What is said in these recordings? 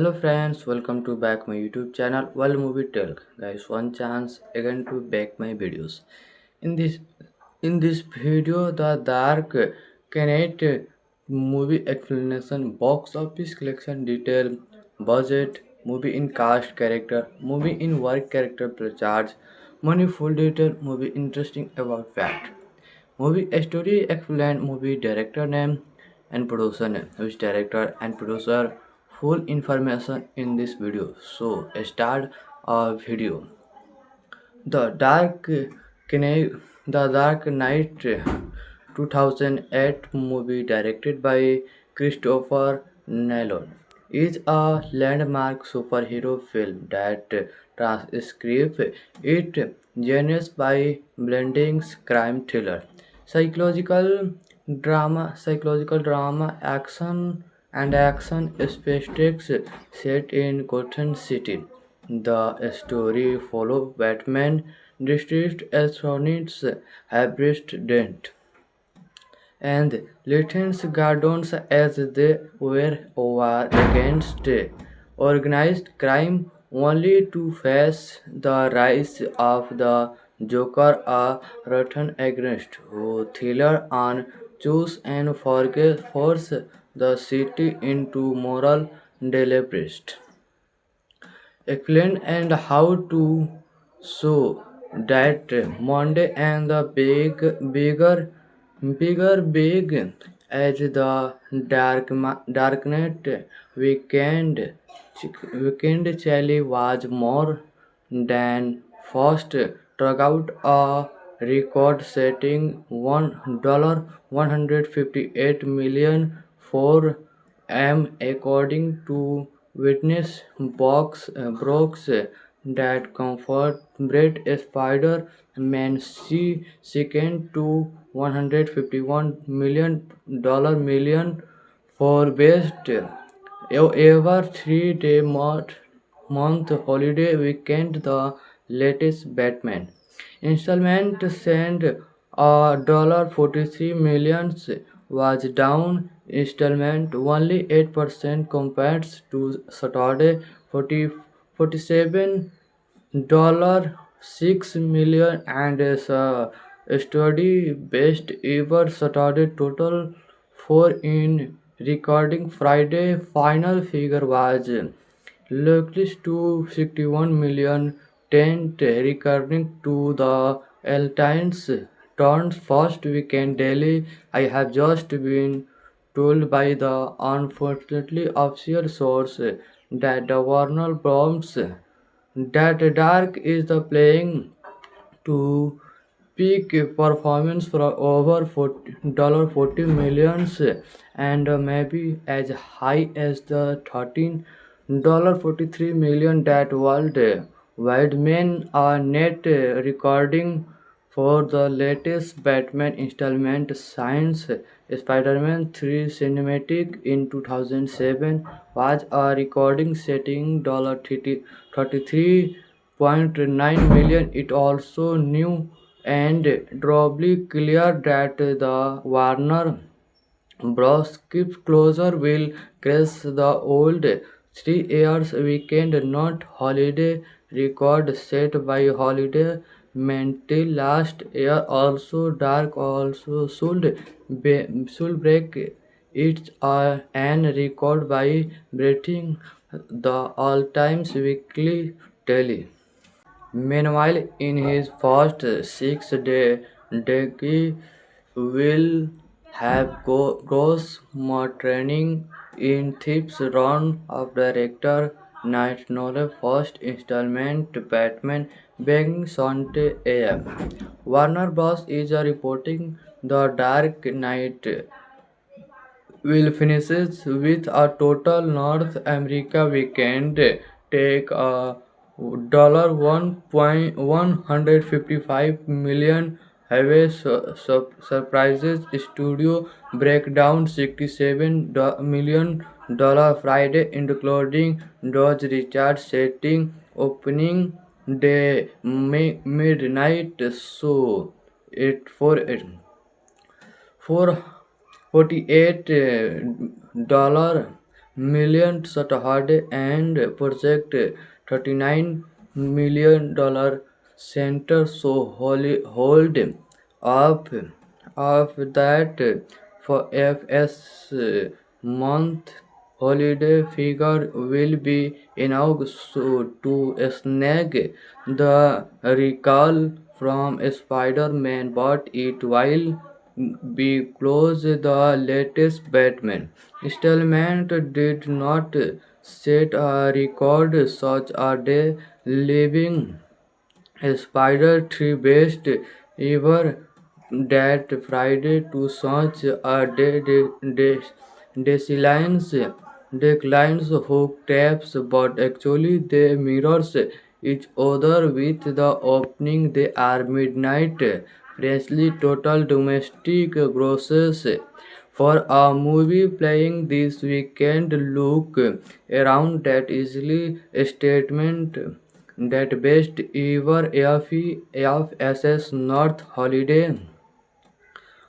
Hello friends, welcome to back my YouTube channel World Movie Talk. Guys, one chance again to back my videos. In this in this video, the Dark Knight movie explanation, box office collection detail, budget, movie in cast character, movie in work character per charge, money full detail, movie interesting about fact. Movie story explain movie director name and producer name, which director and producer full information in this video. So start a video. The Knight, The Dark Knight 2008 movie directed by Christopher Nolan is a landmark superhero film that transcribes its genres by blending crime thriller, psychological drama, action spectacles set in Gotham City. The story follows Batman district attorneys Harvest Dent and Lieutenant Gordon's as they were over against organized crime only to face the rise of the Joker, a rotten against who thriller on choose and force the city into moral deliberate explain and how to show that Monday and the big as the darknet weekend weekend Charlie was more than first struck out a record-setting $158 million for M according to witness box Brooks that comfort Brett Spider-Man second to $151 million for best ever 3-day month holiday weekend. The latest Batman installment sent a $43 million was down installment only 8% compared to Saturday 47 $6 million and study best ever Saturday total for in recording Friday final figure was Lucas to 61 million tent recurring to the Eltines turned first weekend daily. I have just been told by the unfortunately official source that the Warner Bros. That Dark is the playing to peak performance for over $40 millions and maybe as high as the $13.43 that worldwide men are net recording for the latest Batman installment since Spider-Man 3 Cinematic in 2007 was a recording setting $33.9 million. It also knew and doubly clear that the Warner Bros. Keep Closer will crash the old 3 years weekend not holiday record set by Holiday Mental last year. Also, Dark also should break its an record by breaking the all-time weekly tally. Meanwhile, in his first 6 days, Deki will have gross more training in Thieves Round of Director Night Novel first installment Batman being Sunday AM. Warner Bros. Is reporting The Dark Knight will finishes with a total North America weekend take a $1.155 have a surprises studio breakdown $67 million Friday including Dodge Richard setting opening day midnight show it for $48 dollar million Saturday and project $39 million center so hold up of that for FS month holiday figure will be enough to snag the recall from Spider-Man, but it will be close the latest Batman. Stallman did not set a record such a day, leaving Spider 3 best ever that Friday to such a declines declines hook taps, but actually they mirrors each other with the opening. They are midnight freshly total domestic grosses for a movie playing this weekend. Look around that easily statement that best ever FSS North Holiday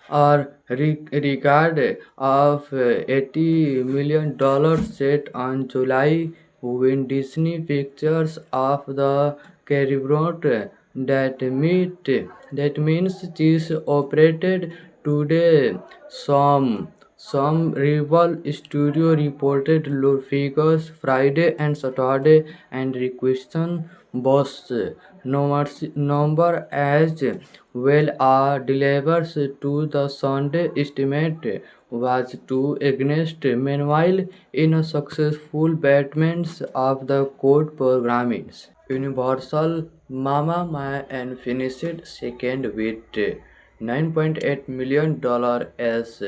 or record of $80 million set on July when Disney Pictures of the Caribbean that means is operated today. Some rival studio reported low figures Friday and Saturday and requested boss number as well. Delivers to the Sunday estimate was too against. Meanwhile, in a successful Batman's of the code programming, Universal Mama Mia and finished second with $9.8 million as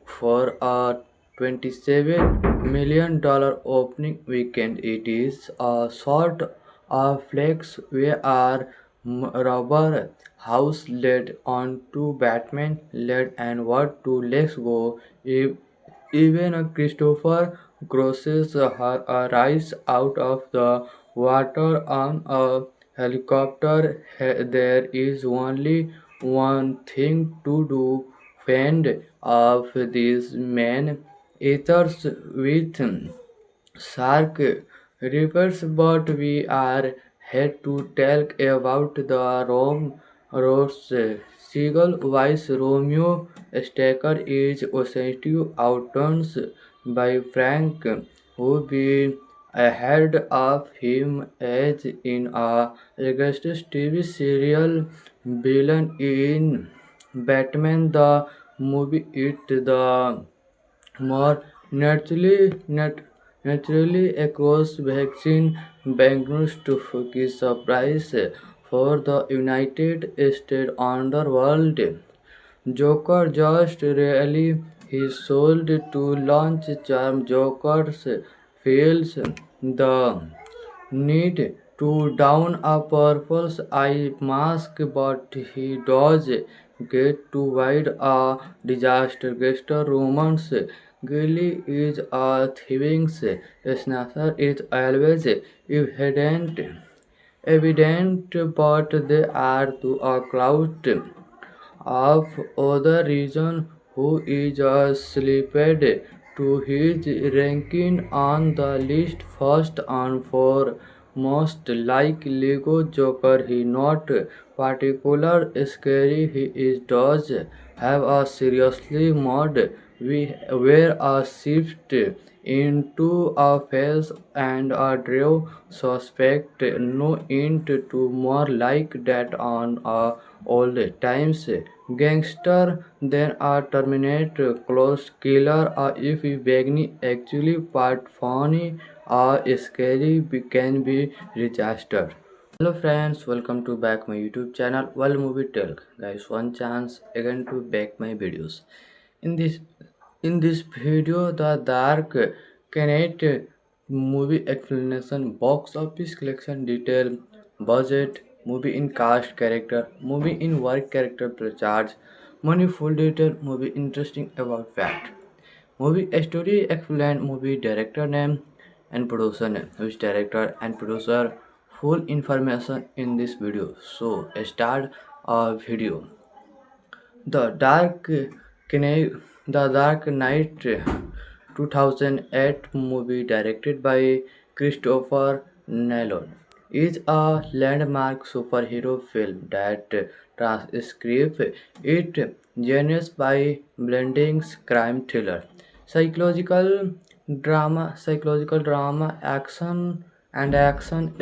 for a $27 million opening weekend. It is a sort of flex where Rubber House led on to Batman led and what to let's go. Even Christopher crosses her rise out of the water on a helicopter. There is only one thing to do: fend off these men eaters with shark rivers. But we are here to talk about the Rose Seagull Vice. Romeo Stacker is essentially outdone by Frank, who be ahead of him as in a Augustus TV serial villain in Batman the movie. It the more naturally across vaccine banknotes to focus surprise for the United States underworld. Joker just really he sold to launch charm. Joker's feels the need to don a purple eye mask, but he does get to wide a disaster. Gangster romance Gilly is a thieving snatcher is always evident, but they are to a cloud of other reason who is slipped to his ranking on the list first and foremost. Like Lego Joker, he not particular scary. He is does have a seriously mod where a shift into a face and a draw suspect no int to more like that on a old times gangster than a terminator close killer. If Bagni actually part funny or scary can be registered. Hello friends, welcome to back my YouTube channel World Movie Talk. Guys, one chance again to back my videos. In this in this video, the Dark Knight movie explanation, box office collection detail, budget, movie in cast character, movie in work character per charge, money full detail, movie interesting about fact. Movie story explained, movie director name and producer name, which director and producer, full information in this video. So start a video. The Dark Knight, the Dark Knight 2008 movie directed by Christopher Nolan is a landmark superhero film that transcribes its genres by blending crime thriller, psychological drama, action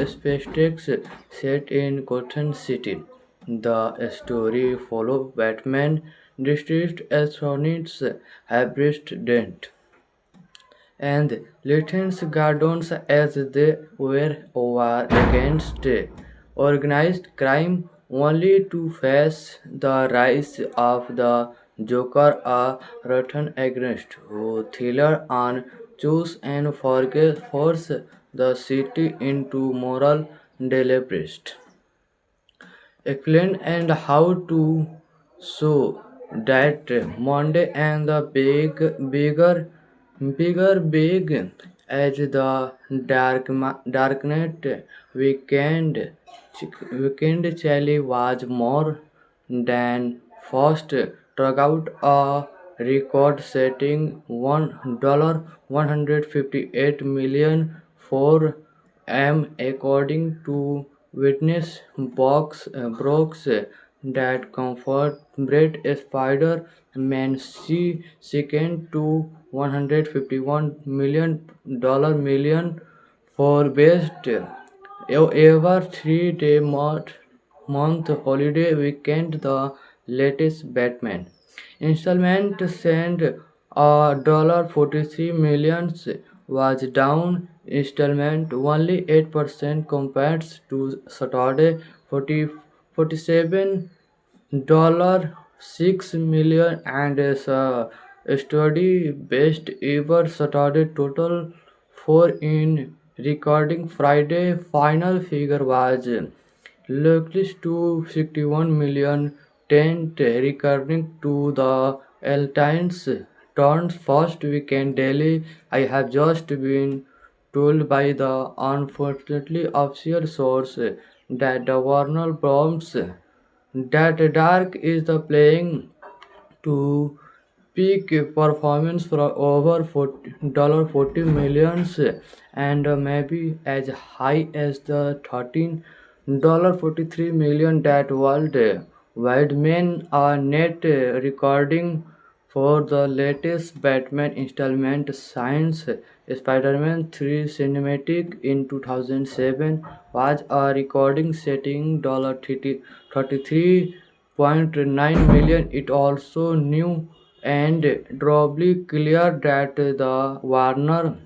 spectacles set in Gotham City. The story follows Batman district attorneys Harvest Dent and Lieutenant Gardens as they were over against organized crime only to face the rise of the Joker, a rotten agent who thriller on choose and force the city into moral deliberate explain and how to show that Monday and the big as the darknet weekend weekend Charlie was more than first struck out a record-setting $158 million for according to witness box Brooks that comfort Brett Spider-Man second to $151 million for best ever 3 day month holiday weekend. The latest Batman installment sent a 43 millions was down installment only 8% compared to Saturday 47 $6 million and is a study best ever Saturday total for in recording Friday final figure was Luckless to 61 million tent recurring to the Eltines turn's first weekend daily. I have just been told by the unfortunately official source that the Warner Bros. That Dark is the playing to peak performance for over $40 millions and maybe as high as the $13.43 that world wide men are net recording for the latest Batman installment since Spider-Man 3 Cinematic in 2007 was a recording setting $33.9 million. It also knew and doubly clear that the Warner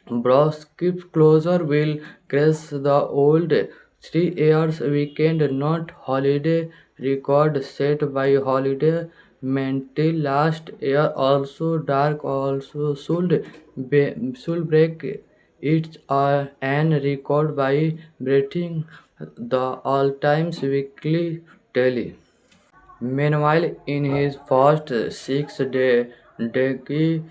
Bros. Keep Closer will crash the old 3 years weekend not holiday record set by Holiday Mantle last year. Also, Dark also should break its an record by breaking the all-time weekly tally. Meanwhile, in his first 6 day Deki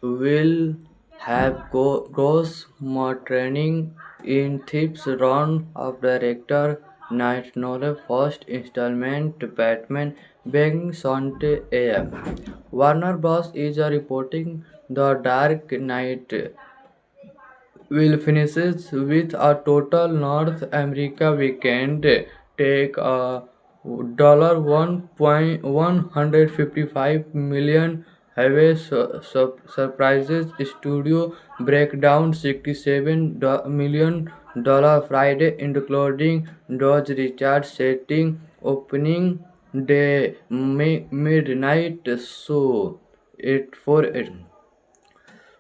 will have gross more training in Thieves Run of director Night Nolan first installment Batman being Sunday AM. Warner Bros. Is reporting The Dark Knight will finishes with a total North America weekend take a $1.155 Highway Surprises Studio breakdown $67 million Friday including Dodge Richard setting opening day midnight show it for it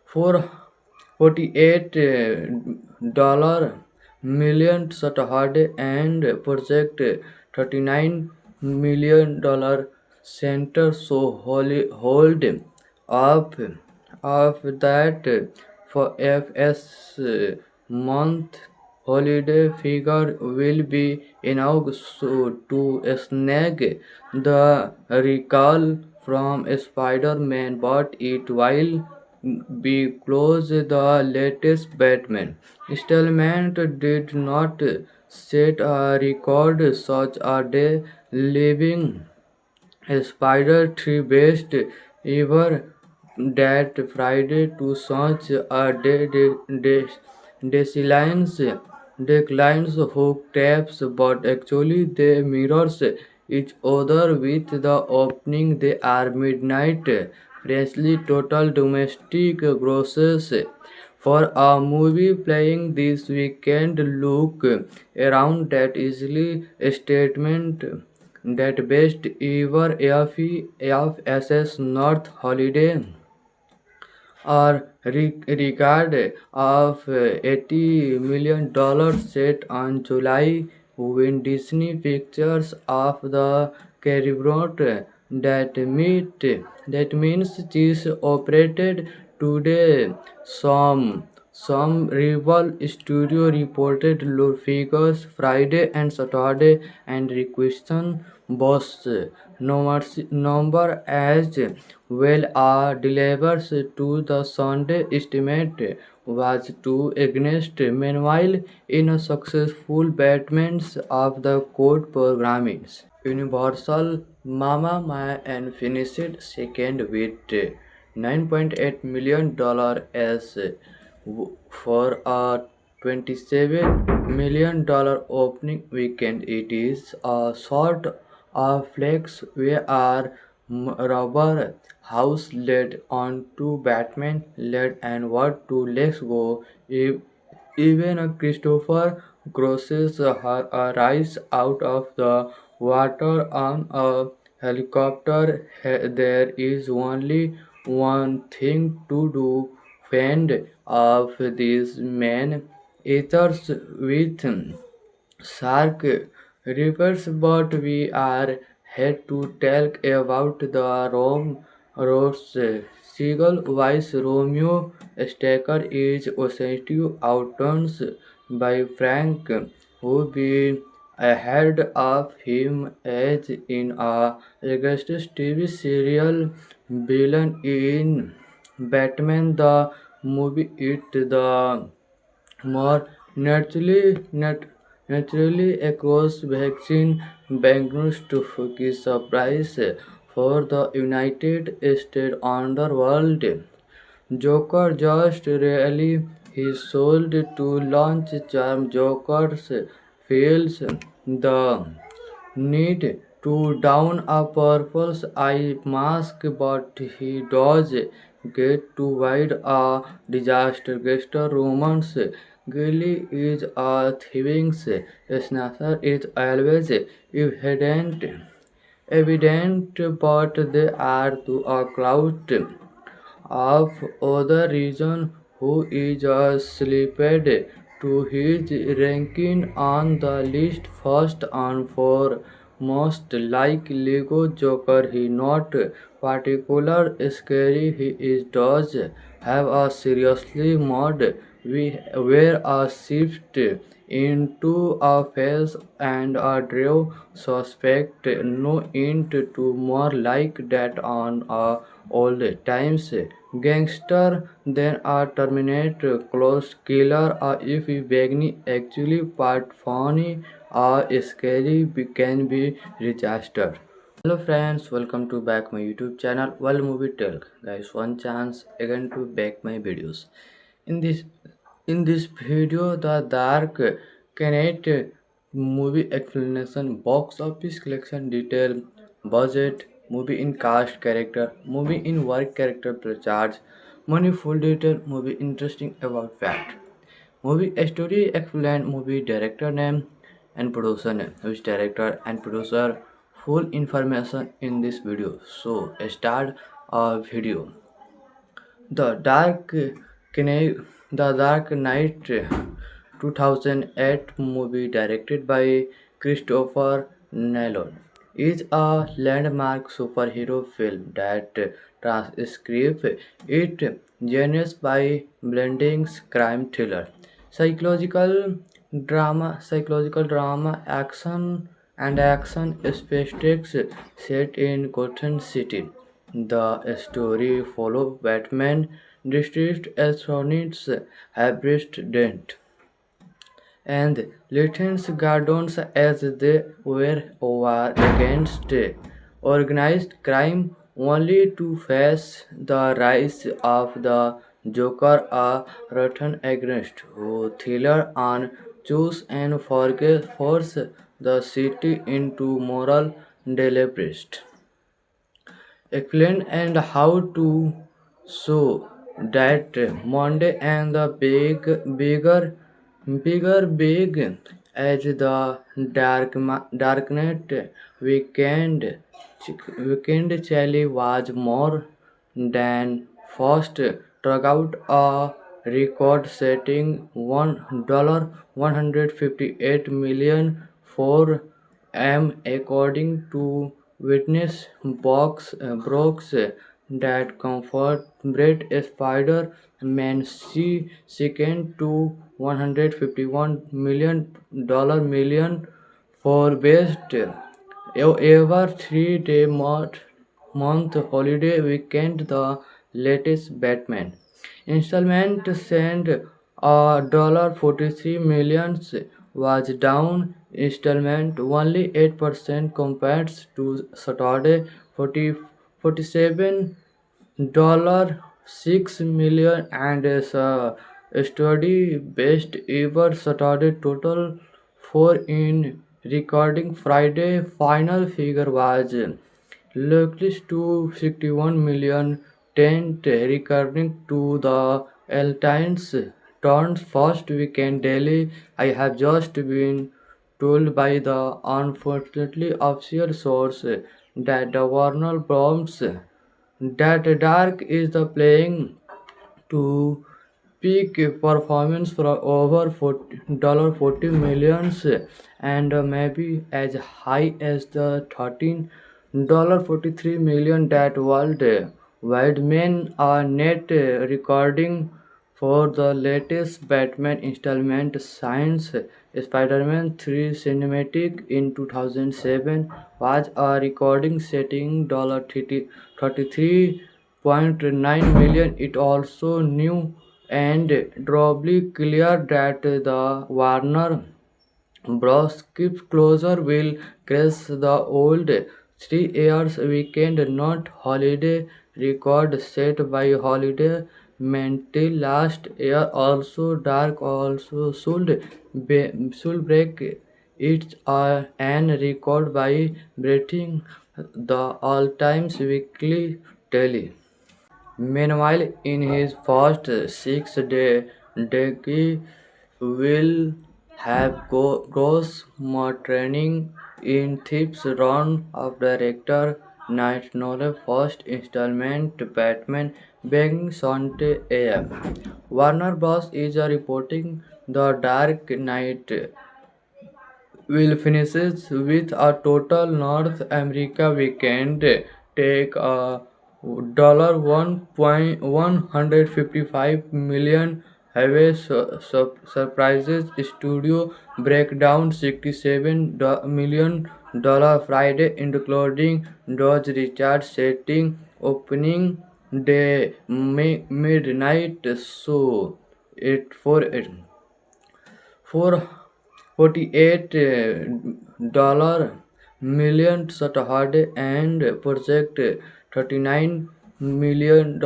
for $48 million Saturday and project $39 million center so hold up of that for FS month holiday figure will be enough to snag the recall from Spider-Man, but it will be close the latest Batman installment did not set a record such a day, leaving Spider 3 best ever that Friday to such a declines declines hook taps, but actually they mirrors each other with the opening. They are midnight, freshly total domestic grosses. For a movie playing this weekend, look around that easily statement that best ever FSS North Holiday or regard of $80 million set on July when Disney Pictures of the Caribbean that means cheese operated today. Some rival studio reported low figures Friday and Saturday and requested both number as well as delivers to the Sunday estimate was too against. Meanwhile, in a successful Batman's of the code programming, Universal Mama Mia and finished second with $9.8 million as for a $27 million opening weekend. It is a sort of flex where rubber house led on to Batman led and what to let's go. Even a Christopher crosses her rise out of the water on a helicopter. There is only one thing to do: fend off these men eaters with shark rivers. But we are here to talk about the Rose Seagull. Vice Romeo Stacker is essentially outdone by Frank, who been ahead of him as in a legacy TV serial villain in Batman the movie. It the more naturally across vaccine banknotes to Fuki's surprise for the United States underworld. Joker just really he sold to launch charm. Joker's feels the need to don a purple eye mask, but he does get to wide a disaster. Gangster romance Gilly is a thieving snatcher is always evident, but they are to a cloud of other reason who is slipped to his ranking on the list first and foremost. Like Lego Joker, he not particular scary. He is does have a seriously mod where a shift into a face and a draw suspect no int to more like that on a old times gangster than a Terminator close killer. If Bagni actually part funny or scary can be registered. Hello friends, welcome to back my YouTube channel World Movie Talk. Guys, one chance again to back my videos. In this in this video, the Dark Knight movie explanation, box office collection detail, budget, movie in cast character, movie in work character per charge, money full detail, movie interesting about fact. Movie story explained, movie director name and producer name, which director and producer full information in this video. So start a video. The Dark Knight, The Dark Knight 2008 movie directed by Christopher Nolan is a landmark superhero film that transcribes its genres by blending crime thriller, psychological drama, action spectacles set in Gotham City. The story follows Batman district attorneys Harvest Dent and Lieutenant Gordon as they were over against organized crime only to face the rise of the Joker, a rotten against who thriller and choose and force the city into moral deliberate explain and how to show that Monday and the big as the darknet weekend weekend Charlie was more than first struck out a record-setting $158 million for according to witness box Brooks that comfort Brett Spider-Man second to $151 million for best ever 3-day month holiday weekend. The latest Batman installment sent $43 million was down installment only 8% compared to Saturday 47 $6 million and study best ever Saturday total for in recording Friday final figure was Lucas to 61 million tent recurring to the Eltines turned first weekend daily. I have just been told by the unfortunately official source that the Warner Bros. That Dark is the playing to peak performance for over $40 millions and maybe as high as the $13.43 that worldwide men are net recording for the latest Batman installment Science Spider-Man 3 cinematic in 2007 was a recording setting $33.9 million. It also knew and doubly clear that the Warner Bros. Keep Closer will crash the old 3 years weekend not holiday record set by Holiday Mental last year. Also, Dark also should break it an record by breaking the all-time weekly tally. Meanwhile, in his first 6 day Deki will have gross more training in Thieves Run of Director Night Novel first installment Batman being Sunday AM. Warner Bros. Is reporting the Dark Knight will finishes with a total North America weekend take a $1.155 million have a surprises studio breakdown $67 million Friday including Dodge Richard setting opening day midnight show it for it for $48 million Saturday and project $39 million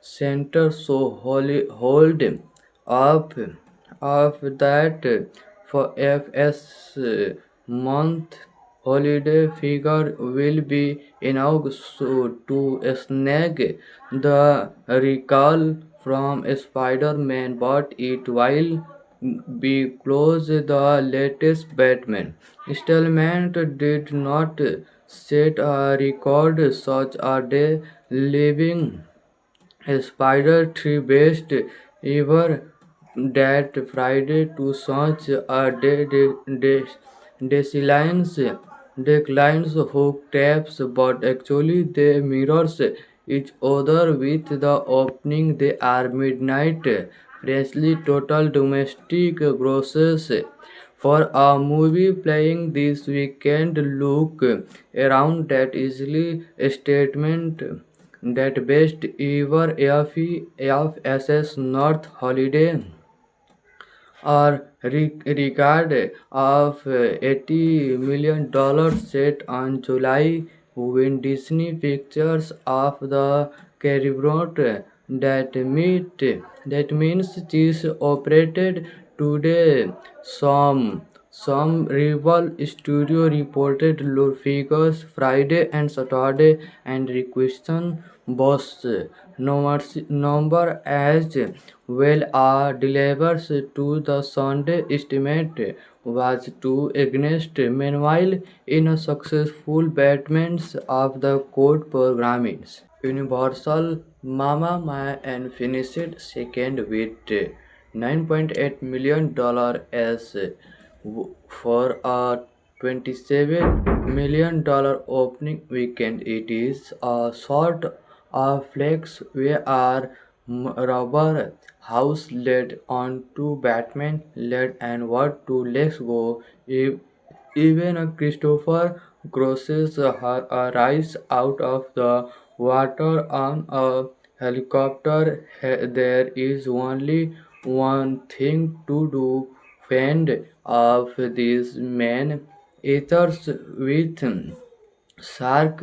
center so hold up of that for FS month holiday figure will be enough to snag the recall from Spider-Man but it will be close the latest Batman installment did not set a record such a day leaving Spider-3 best ever that Friday to such a declines declines hook taps but actually they mirrors each other with the opening they are midnight freshly total domestic grosses for a movie playing this weekend look around that easily a statement that best ever FSS North Holiday or regard of $80 million set on July when Disney Pictures of the Caribbean that means this operated today. Some rival studio reported low figures Friday and Saturday and requested both number as well are delivers to the Sunday estimate was too against. Meanwhile, in a successful Batman's of the code programming, Universal Mama Mia and finished second with $9.8 million as for a $27 million opening weekend. It is a sort of flex where Rubber House led on to Batman led and what to Let's Go. Even Christopher crosses her rise out of the water on a helicopter. There is only one thing to do: fend off these men eaters with shark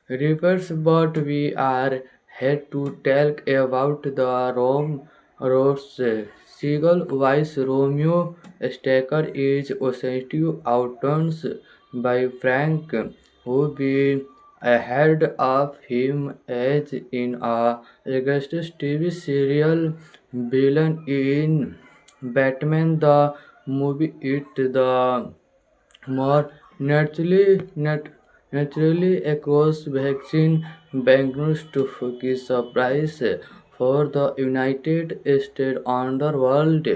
rivers, but we are here to talk about the Rome Rose Seagull Vice Romeo Stacker is essentially outdone by Frank, who be ahead of him as in a Augustus TV serial villain in Batman the movie. It the more naturally across vaccine banknotes to focus supplies for the United States underworld.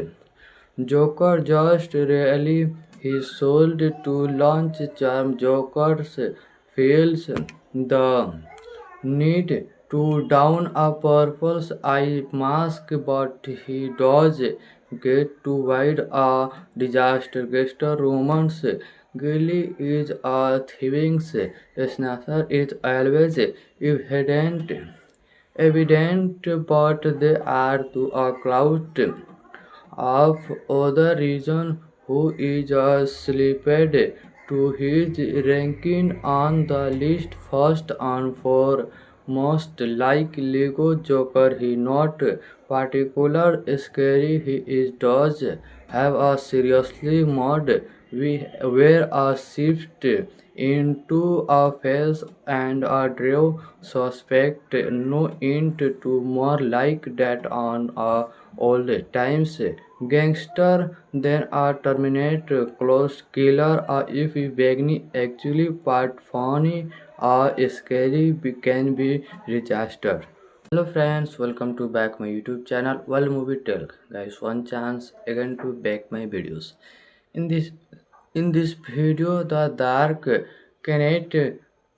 Joker just really he sold to launch charm. Joker's feels the need to don a purple eye mask, but he does get to wide a disaster. Gangster romance Gilly is a thieving snatcher is always evident, but they are to a cloud of other reason who is slipped to his ranking on the list first and foremost like Lego Joker. He not particular scary. He is does have a seriously mod where a shift into a face and a draw suspect no int to more like that on a old times gangster than a terminator close killer or if Bagni actually part funny or scary can be registered. Hello friends, welcome to back my YouTube channel. Well, movie talk, guys. One chance again to back my videos. In this in this video, the Dark Knight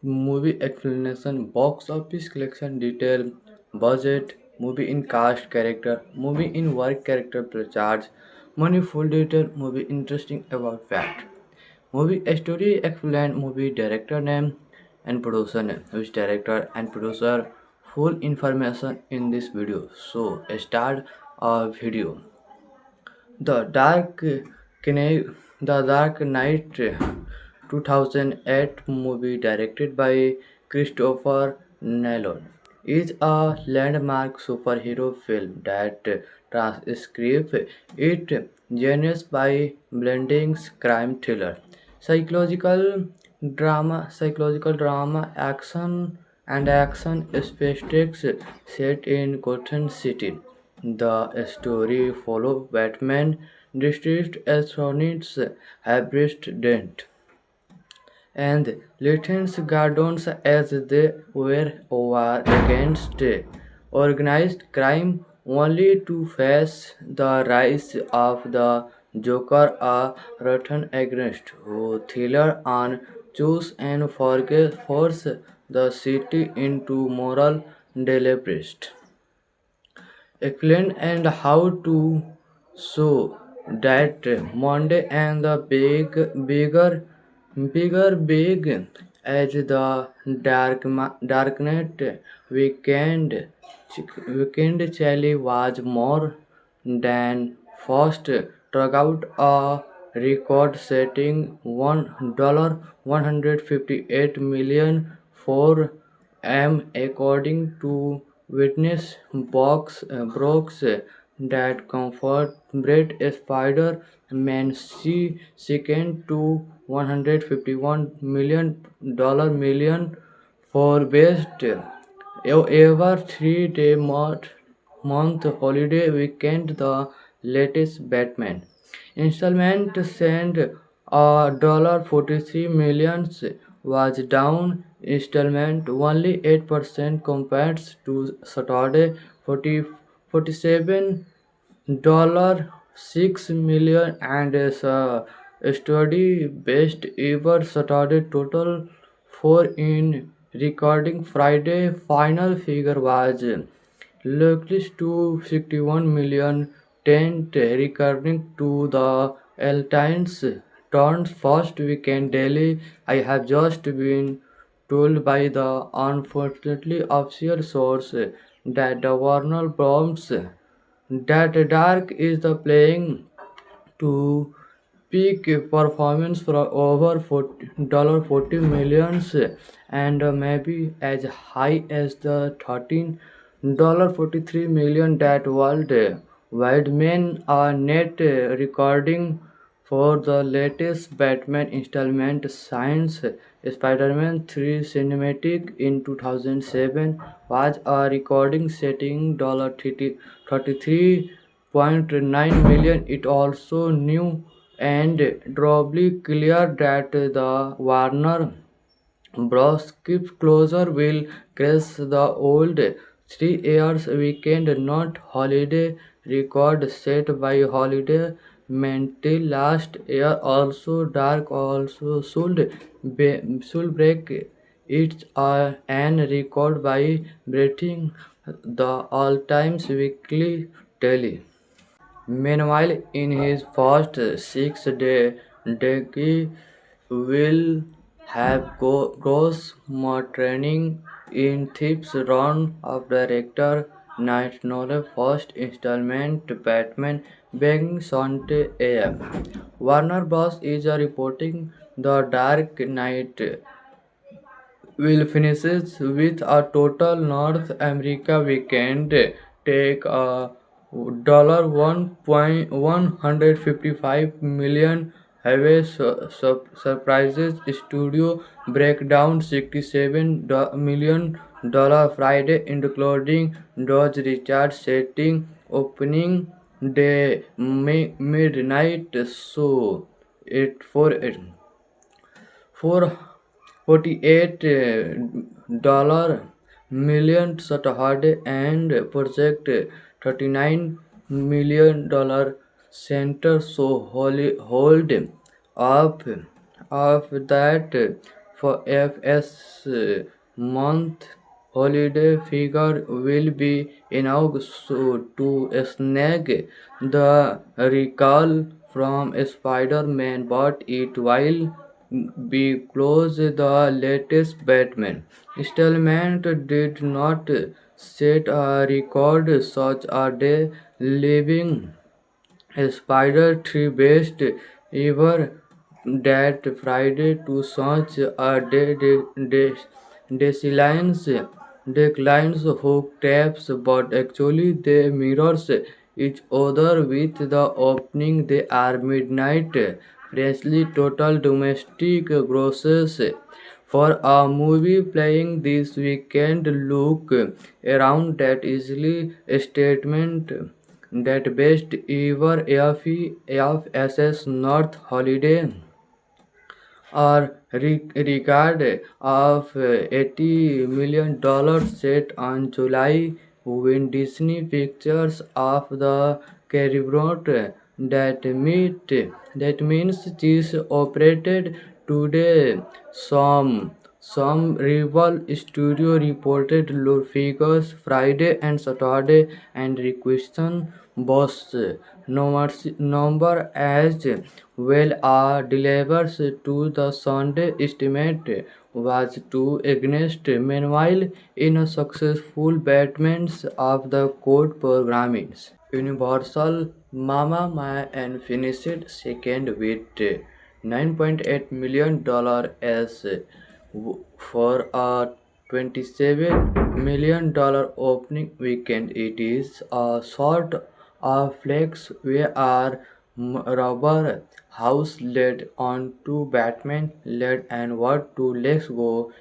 movie explanation, box office collection detail, budget, movie in cast character, movie in work character per charge, money full detail, movie interesting about fact. Movie story explained, movie director name and producer name, which director and producer full information in this video. So start a video. The Knight, The Dark Knight 2008 movie directed by Christopher Nolan is a landmark superhero film that transcribes its genres by blending crime thriller, psychological drama, action spectacles set in Gotham City. The story follows Batman district attorneys Harvest Dent and Lieutenant Gordon's as they were over against organized crime only to face the rise of the Joker, a rotten agent who thriller and choose and force the city into moral deliberate explain and how to show that Monday and the big as the darknet weekend Charlie was more than first struck out a record setting $158 million 4M according to witness box Brooks that comfort Brett Spider-Man second to $151 million for best ever 3-day month holiday weekend. The latest Batman installment sent $43 million was down installment only 8% compared to Saturday 47 $6 million and is a study best ever Saturday total for in recording Friday final figure was Lucas to 61 million tent recurring to the Eltines turned first weekend daily. I have just been told by the unfortunately official source that the Warner Bros. That Dark is the playing to peak performance for over $40 millions and maybe as high as the $13.43 that worldwide men are net recording for the latest Batman installment since Spider-Man 3 Cinematic in 2007 was a recording setting $33.9 million. It also knew and doubly clear that the Warner Bros. Keep Closer will crash the old 3 years weekend not holiday record set by Holiday Mantle last year. Also, Dark also should break its an record by breaking the all-time weekly tally. Meanwhile, in his first 6 day Deki will have gross more training in Thieves Run of Director Night Novel first installment Batman beginning Sunday AM. Warner Bros. Is reporting the Dark Knight will finishes with a total North America weekend take a $1.155 have a surprises studio breakdown $67 million Friday including Dodge Richard setting opening day midnight show it for it for $48 million Saturday and project $39 million center so hold up of that for FS month holiday figure will be enough to snag the recall from Spider-Man but it will be close the latest Batman installment did not set a record such a day leaving Spider 3 best ever that Friday to such a declines declines hook taps but actually they mirrors each other with the opening they are midnight freshly total domestic grosses for a movie playing this weekend look around that easily statement that best ever FSS North Holiday or regard of $80 million set on July when Disney Pictures of the Caribbean that means this operated today. Some rival studio reported low figures Friday and Saturday and requested both number as well are delivers to the Sunday estimate was too against. Meanwhile, in a successful Batman's of the code programming. Universal Mama Mia and finished second with $9.8 million as for a $27 million opening weekend. It is a sort of flex where Rubber House led on to Batman led and what to Let's Go.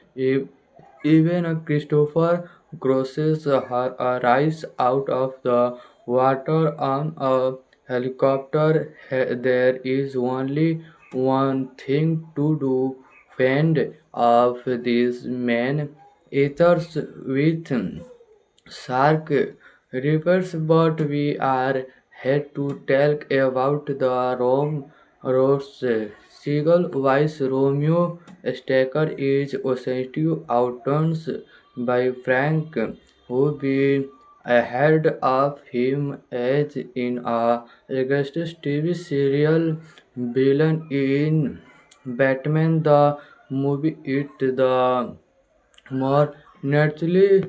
Even a Christopher crosses her rise out of the water on a helicopter. There is only one thing to do: fend off these men eaters with shark rivers, but we are here to talk about the Rome Roads. Seagull Vice Romeo Stacker is essentially outdone by Frank, who be ahead of him as in a Augustus TV serial villain in Batman the movie. It the more naturally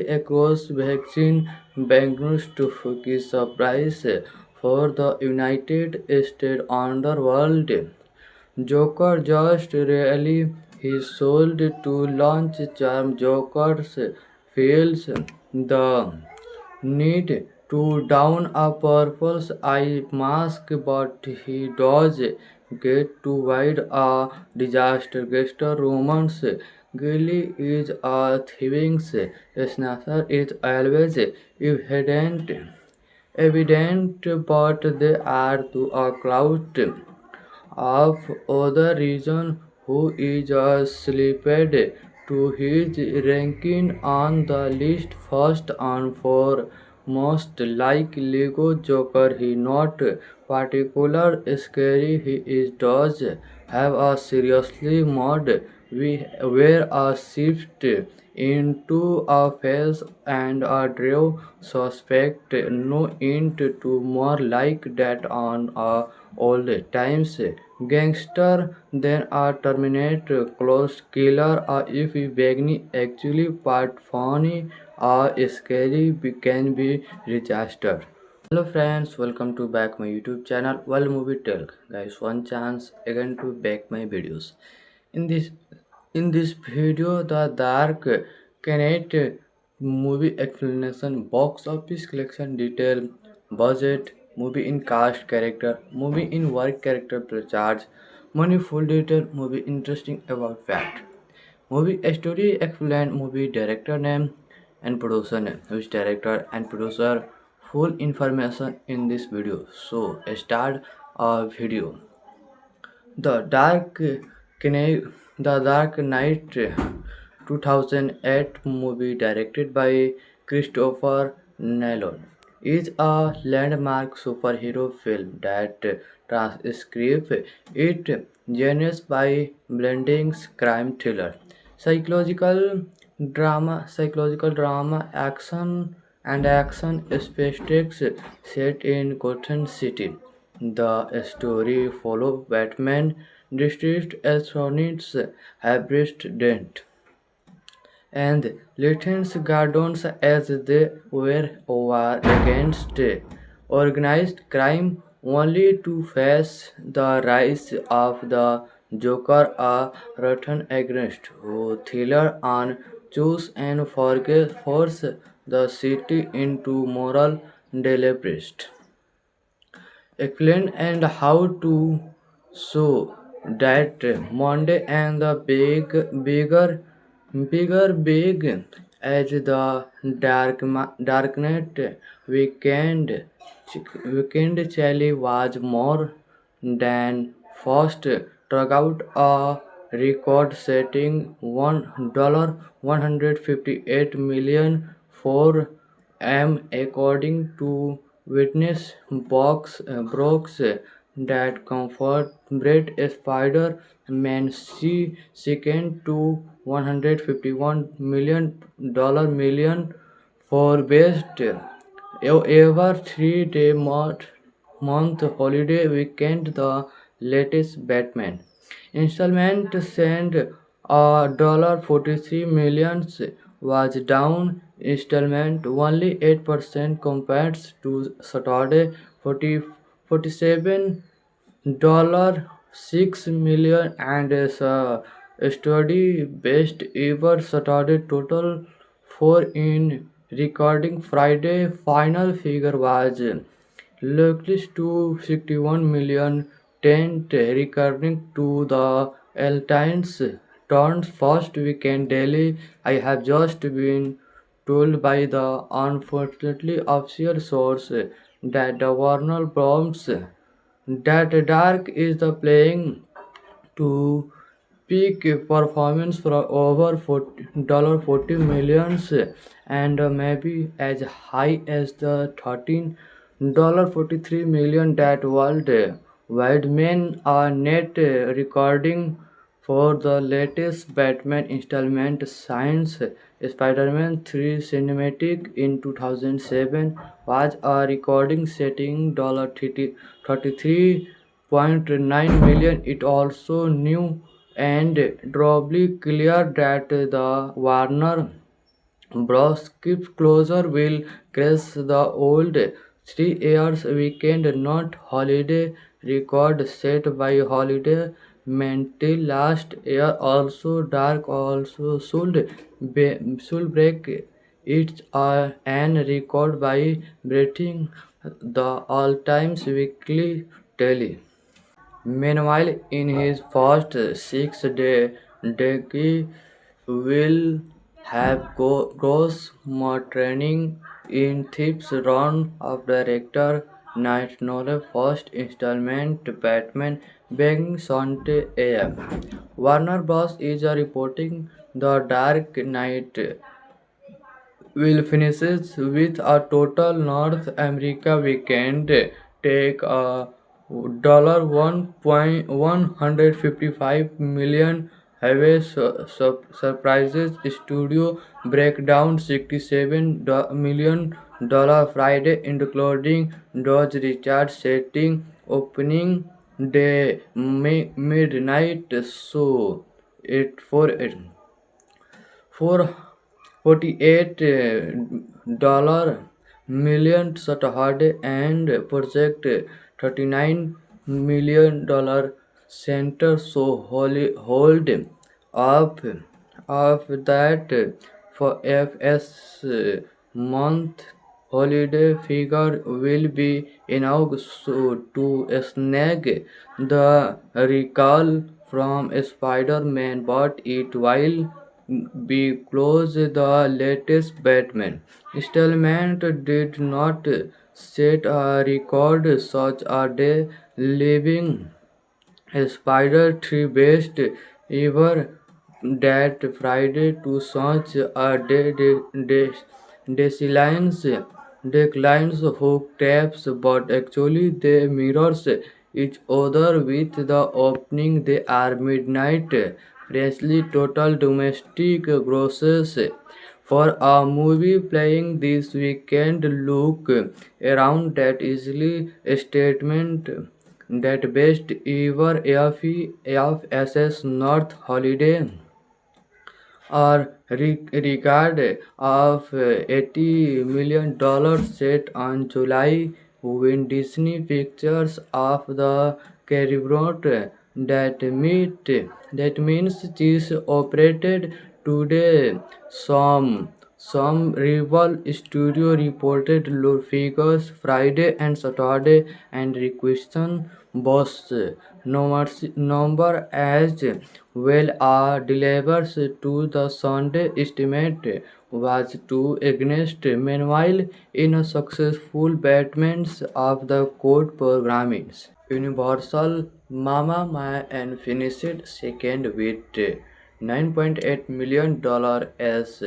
across vaccine banknotes to Fuki's surprise for the United States underworld. Joker just really he sold to launch charm. Joker's feels the need to don a purple eye mask, but he does get to wide a disaster. Gangster romance Gilly is a thieving snatcher is always evident, but they are to a cloud of other reason who is slipped to his ranking on the list first and foremost like Lego Joker. He not particular scary. He is does have a seriously mod where a shift into a face and a draw suspect no int to more like that on a old times gangster than a Terminator close killer or if Bagni actually part funny or scary can be registered. Hello friends, welcome to back my YouTube channel World Movie Talk. Guys, one chance again to back my videos. In this in this video, the Dark Knight movie explanation, box office collection detail, budget, movie in cast character, movie in work character per charge, money full detail, movie interesting about fact. Movie story explained, movie director name and producer name, which director and producer full information in this video. So start a video. The Knight, The Dark Knight 2008 movie directed by Christopher Nolan is a landmark superhero film that transcribes its genres by blending crime thriller, psychological drama, action spectacles set in Gotham City. The story follows Batman District Attorneys Harvest Dent and Lieutenant Gordon's as they were over against organized crime only to face the rise of the Joker, a rotten against who thriller and choose and force the city into moral deliberate explain and how to show that Monday and the big as the darknet weekend Charlie was more than first struck out a record-setting $158 million for according to witness box Brooks that comfort Brett Spider-Man second to $151 million for best ever 3-day month holiday weekend. The latest Batman installment sent $43 million was down installment only 8% compared to Saturday 47 $6 million and study best ever started total 4 in recording Friday final figure was Luckless to 61 million tent recurring to the Eltine's turn's first weekend daily. I have just been told by the unfortunately official source that the Warner Bros. That Dark is the playing to peak performance for over $40 millions and maybe as high as the $13.43 million that worldwide men are net recording for the latest Batman installment since Spider-Man 3 Cinematic in 2007 was a recording setting $33.9 million. It also knew and doubly clear that the Warner Bros. Keep Closer will crash the old 3 years weekend not holiday record set by Holiday Mental last year. Also, Dark also should break its an record by breaking the all-time weekly tally. Meanwhile, in his first 6 days, Decky will have gross more training in Thief's Run of Director Night Novel first installment Batman being Sunday AM. Warner Bros. Is reporting The Dark Knight will finishes with a total North America weekend take a $1.155 highway surprises studio breakdown $67 million Friday including Dodge Richard setting opening day midnight show it for it for $48 million Saturday and project $39 million center so hold up of that for FS month holiday figure will be enough to snag the recall from Spider-Man but it will be close the latest Batman installment did not set a record such a day leaving Spider-3 best ever that Friday to such a declines declines hook taps but actually they mirrors each other with the opening they are midnight freshly total domestic grosses for a movie playing this weekend look around that easily a statement that best ever FSS North Holiday or regard of $80 million set on July when Disney Pictures of the Caribbean that means this operated today some rival studio reported low figures Friday and Saturday and requisition boss number as well delivers to the Sunday estimate was too against. Meanwhile, in a successful Batman's of the code programming. Universal Mama Mia and finished second with $9.8 million as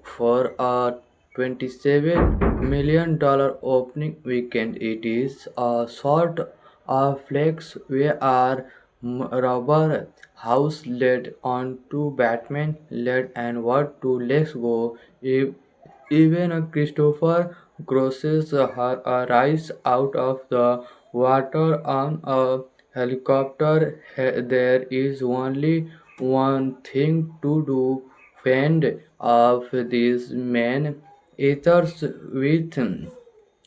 for a $27 million opening weekend. It is a sort of flex where rubber house led on to Batman led and what to let's go. Even a Christopher crosses her rise out of the water on a helicopter. There is only one thing to do fend off these men eaters with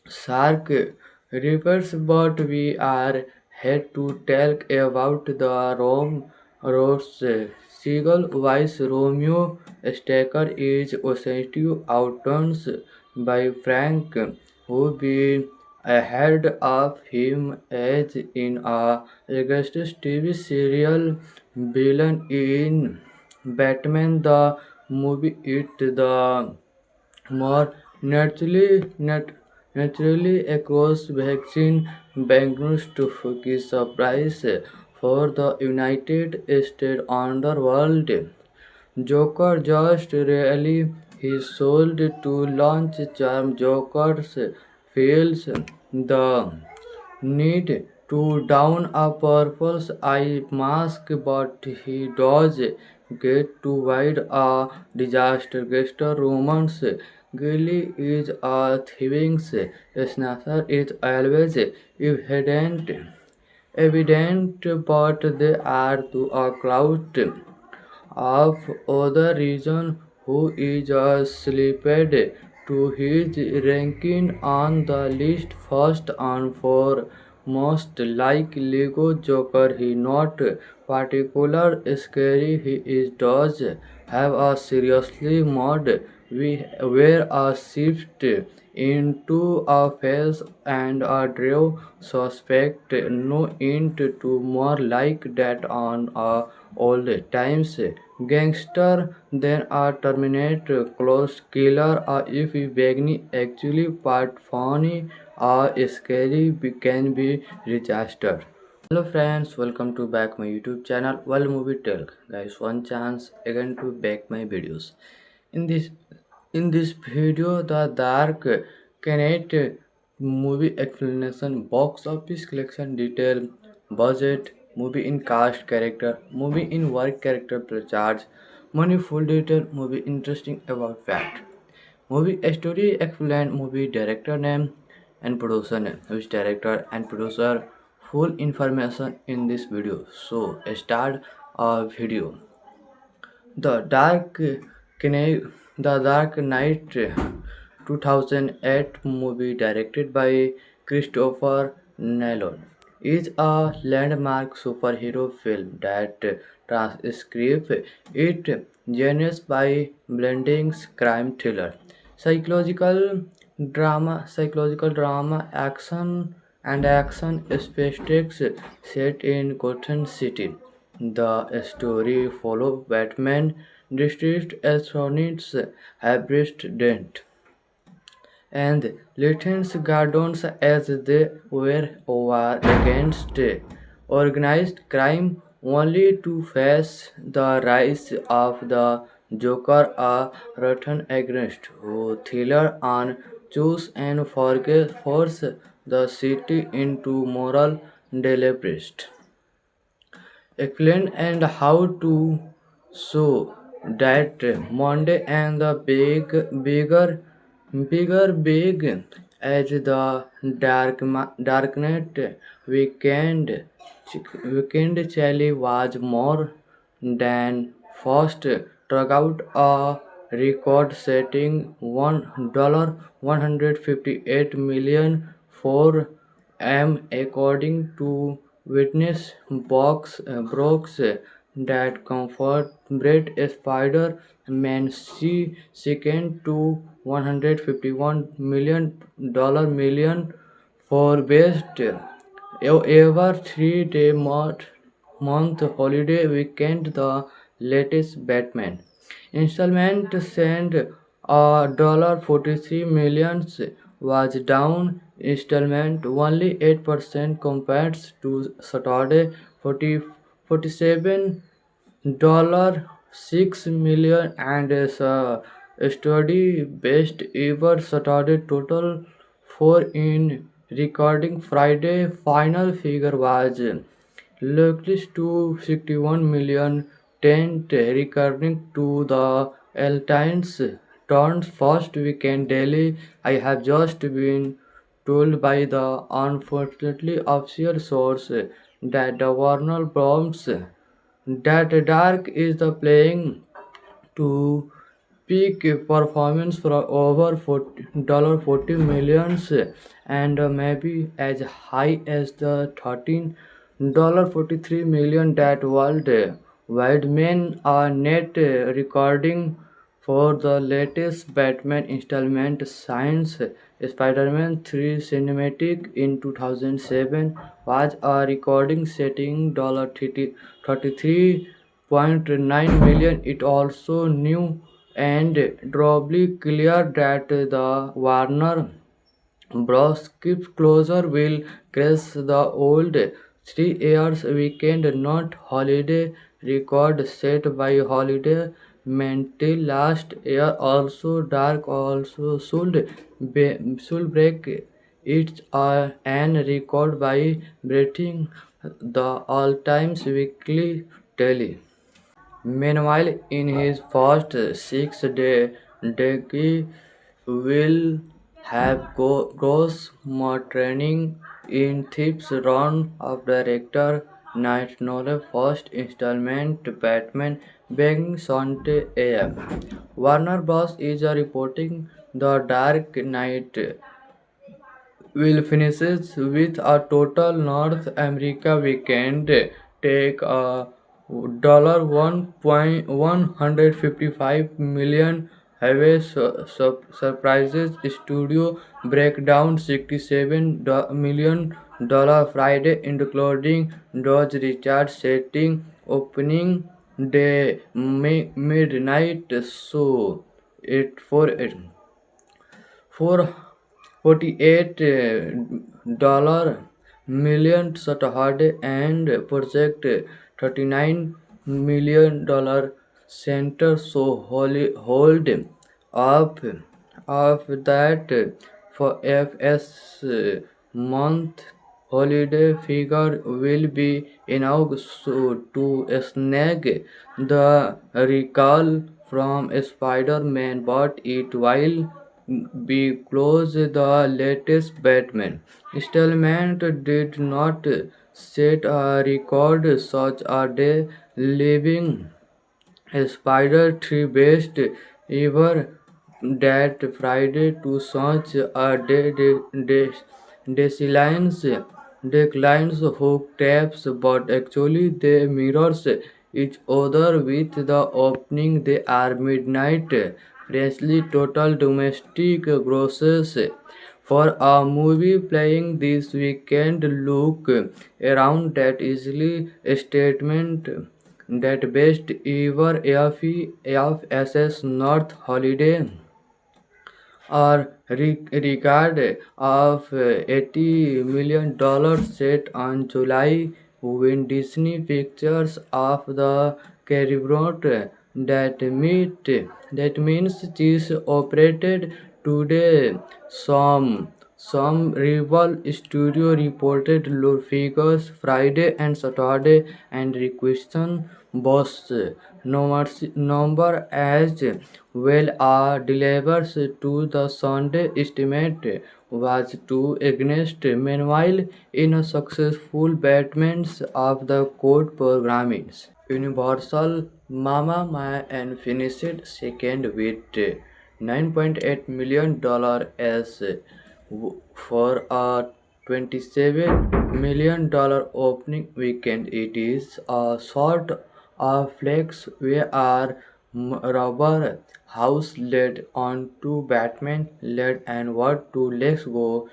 shark rivers, but we are here to talk about the Rome Ross Siegel vice Romeo Stacker is essentially outdone by Frank, who be ahead of him as in a legacy TV serial villain in Batman the movie. It the more naturally across vaccine banknotes to his surprise for the United States underworld. Joker just really he sold to launch charm. Joker's feels the need to don a purple eye mask, but he does get to wide a disaster. Gangster romance Gilly is a thieving snatcher is always evident, but they are to a crowd of other region who is slipped to his ranking on the list first and foremost like Lego Joker. He not particular scary. He is does have a seriously mod where a shift into a face and a draw suspect no int to more like that on a old times gangster than a Terminator close killer or if Wagner actually part funny or scary can be registered. Hello friends, welcome to back my YouTube channel Well Movie Talk. Guys, one chance again to back my videos. In this in this video, the Dark Knight movie explanation, box office collection detail, budget, movie in cast character, movie in work character per charge, money full detail, movie interesting about fact. Movie story explained, movie director name and producer name, which director and producer full information in this video. So start a video. The Knight, The Dark Knight 2008 movie directed by Christopher Nolan is a landmark superhero film that transcribes its genres by blending crime thriller, psychological drama, action spectacles set in Gotham City. The story follows Batman District Attorneys Harvest Dent and Lieutenant Gordon's as they were over against organized crime only to face the rise of the Joker, a rotten against who thriller and choose and force the city into moral deliberate explain and how to show that Monday and the big as the darknet weekend weekend Charlie was more than first struck out a record-setting $158 million for according to witness box Brooks that comfort Brett Spider-Man second to $151 million for best ever 3-day month holiday weekend. The latest Batman installment sent $43 million was down installment only 8% compared to Saturday 47 $6 million and study best ever Saturday total for in recording Friday final figure was Luckless to 61 million tent recurring to the Eltines turned first weekend daily. I have just been told by the unfortunately official source that the Warner Bros. That Dark is the playing to peak performance for over $40 millions and maybe as high as the $13 $43 million that world Weidman a net recording for the latest Batman installment since Spider-Man 3 Cinematic in 2007 was a recording setting $33.9 million. It also knew and doubly clear that the Warner Bros. Keep Closer will crash the old 3 years weekend not holiday record set by Holiday Mental last year. Also Dark also should break its an record by breaking the all-time weekly tally. Meanwhile, in his first 6 day Deki will have gross more training in Thieves Run of director Night Nolan first installment Batman being Sunday AM. Warner Bros. Is reporting The Dark Knight will finishes with a total North America weekend take a $1.155 have a surprises studio breakdown $67 million Friday including Dodge Richard setting opening day midnight show it for it for $48 million Saturday and project $39 million center so hold up of that for FS month holiday figure will be enough to snag the recall from Spider-Man but it will be close the latest Batman installment did not set a record such a day leaving Spider 3 best ever that Friday to such a declines declines hook taps but actually they mirrors each other with the opening they are midnight freshly total domestic grosses for a movie playing this weekend look around that easily a statement that best ever FSS North Holiday or regard of $80 million set on July when Disney Pictures of the Caribbean that means this operated today. Some rival studio reported low figures Friday and Saturday and requisition boasts number as well are delivers to the Sunday estimate was too against. Meanwhile, in a successful Batman's of the code programming. Universal Mama Mia and finished second with $9.8 million as for a $27 million opening weekend. It is a sort of flex where rubber house led on to Batman led and what to let's go.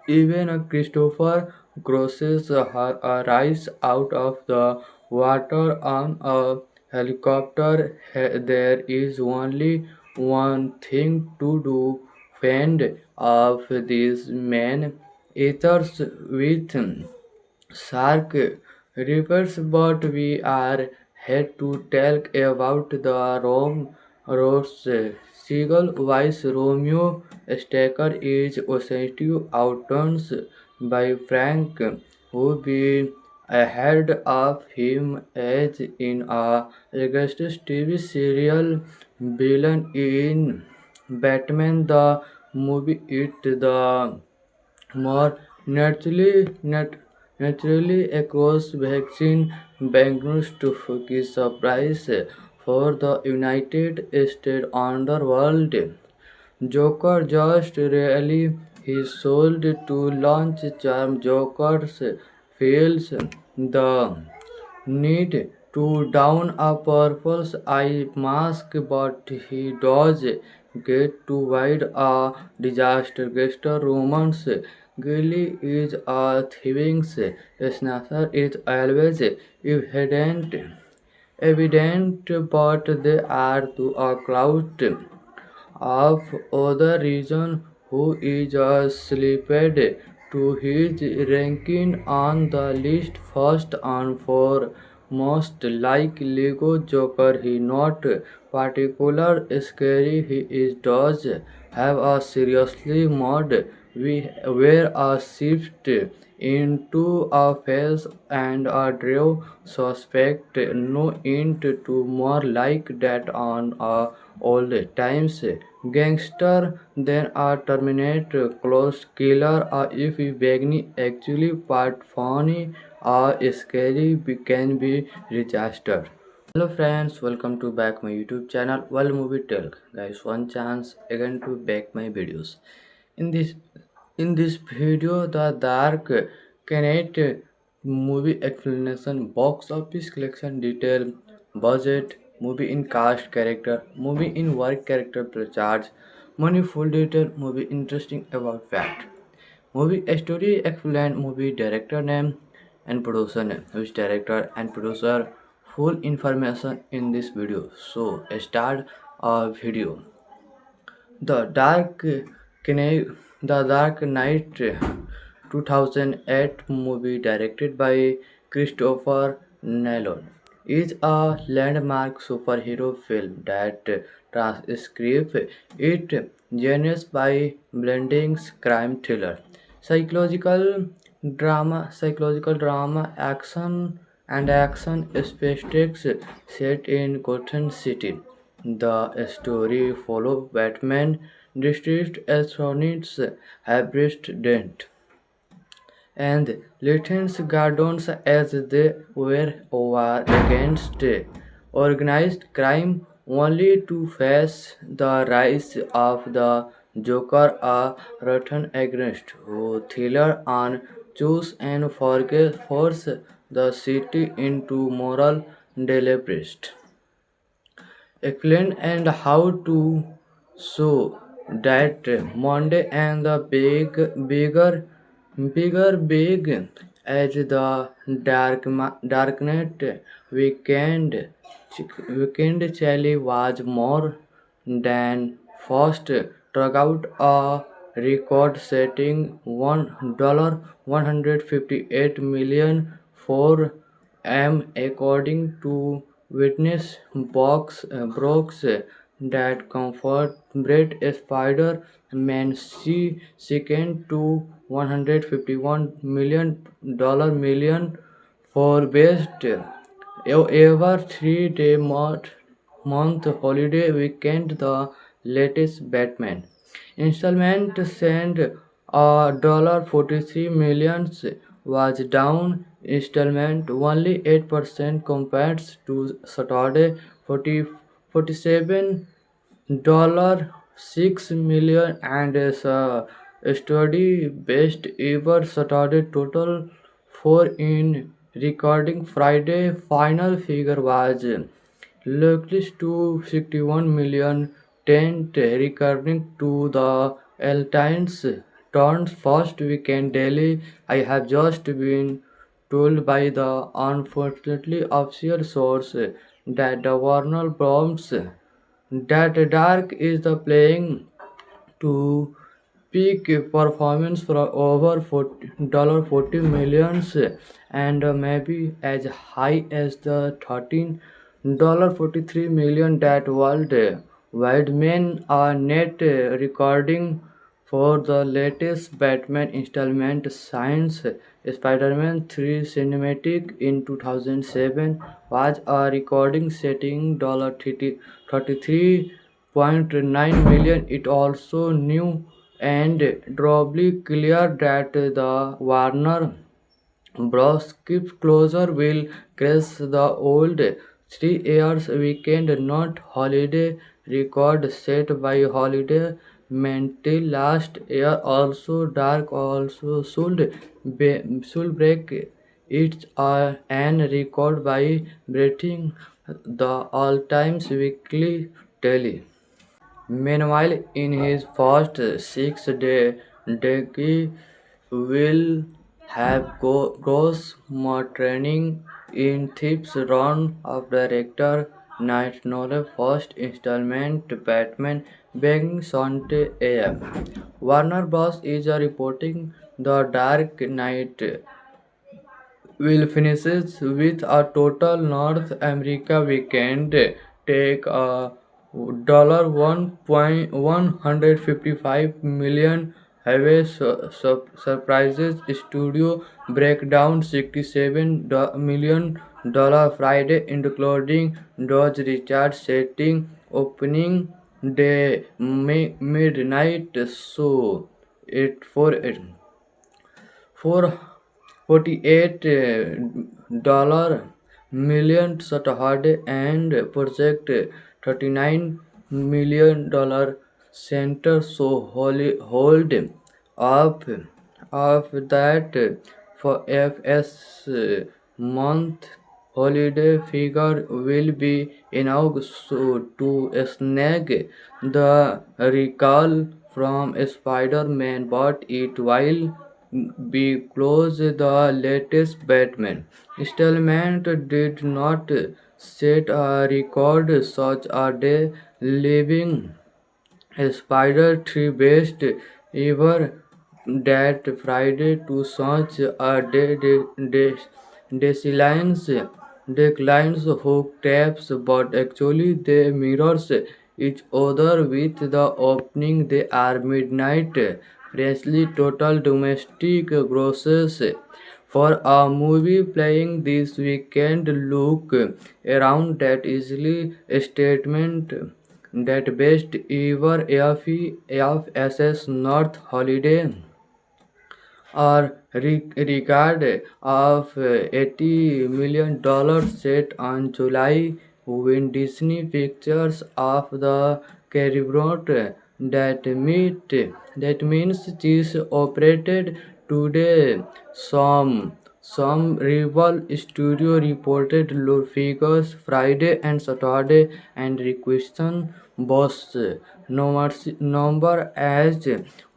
Even a Christopher crosses a rise out of the water on a helicopter. There is only one thing to do fend off these men eaters with shark rivers, but we are here to talk about the Rome Rose Seagull Vice Romeo Staker is essentially outdone by Frank, who be ahead of him as in a Augustus TV serial villain in Batman the movie. It the more naturally across vaccine banknotes to his surprise for the United States underworld. Joker just really he sold to launch charm Joker's feels the need to don a purple eye mask, but he does get to wide a disaster. Gangster romance. Gilly is a thieving snatcher is always evident, but they are to a crowd of other region who is slipped to his ranking on the list first and foremost. Like Lego Joker, he not particular scary. He is does have a seriously mod where a shift into a face and a draw suspect no int to more like that on a old times gangster than a terminator close killer if Bagni actually part funny or scary can be registered. Hello friends, welcome to back my YouTube channel World Movie Talk. Guys, one chance again to back my videos. In this in this video, the Dark Knight movie explanation, box office collection detail, budget, movie in cast character, movie in work character per charge, money full detail, movie interesting about fact. Movie story explain movie director name and producer name, which director and producer full information in this video. So start a video. The Knight, The Dark Knight 2008 movie directed by Christopher Nolan is a landmark superhero film that transcribes its genres by blending crime thriller, psychological drama, action spectacles set in Gotham City. The story follows Batman district attorneys Harvest Dent and Lieutenant Gordon's as they were over against organized crime only to face the rise of the Joker, a rotten against who thriller and choose and force the city into moral deliberate explain and how to show that Monday and the big as the darknet weekend Charlie was more than first struck out a record-setting $158 million for according to witness box Brooks that comfort Brett Spider-Man second to $151 million for best ever 3 day month holiday weekend. The latest Batman installment sent a $43 million was down installment only 8% compared to Saturday 47 $6 million and study best ever Saturday total for in recording Friday final figure was Lucas to 61 million tent recurring to the Eltines turned first weekend daily. I have just been told by the unfortunately official source that the Warner Bros. That Dark is the playing to peak performance for over $40 millions and maybe as high as the $13.43 that worldwide men are net recording for the latest Batman installment since Spider-Man 3 Cinematic in 2007 was a recording setting $33.9 million. It also knew and doubly clear that the Warner Bros. Keep Closer will crash the old 3 years weekend not holiday record set by Holiday Mental last year. Also Dark also should break It's an record by breaking the all-time weekly tally. Meanwhile, in his first 6 day Deki will have gross more training in Thieves Round of Director Night Novel first installment Batman being Sunday AM. Warner Bros. Is reporting The Dark Knight will finishes with a total North America weekend take a $1.155 million have a surprises studio breakdown $67 million Friday including Dodge Richard setting opening day midnight show it for it for 48 million Saturday and project $39 million center so hold up of that for FS month holiday figure will be enough to snag the recall from Spider-Man but it will be close the latest Batman. Stallman did not set a record such a day leaving Spider 3 best ever that Friday to such a declines declines hook taps but actually they mirrors each other with the opening they are midnight freshly total domestic grosses for a movie playing this weekend look around that easily a statement that best ever FSS North Holiday or regard of $80 million set on July when Disney Pictures of the Caribbean that means is operated today. Some rival studio reported low figures Friday and Saturday and requested boss number as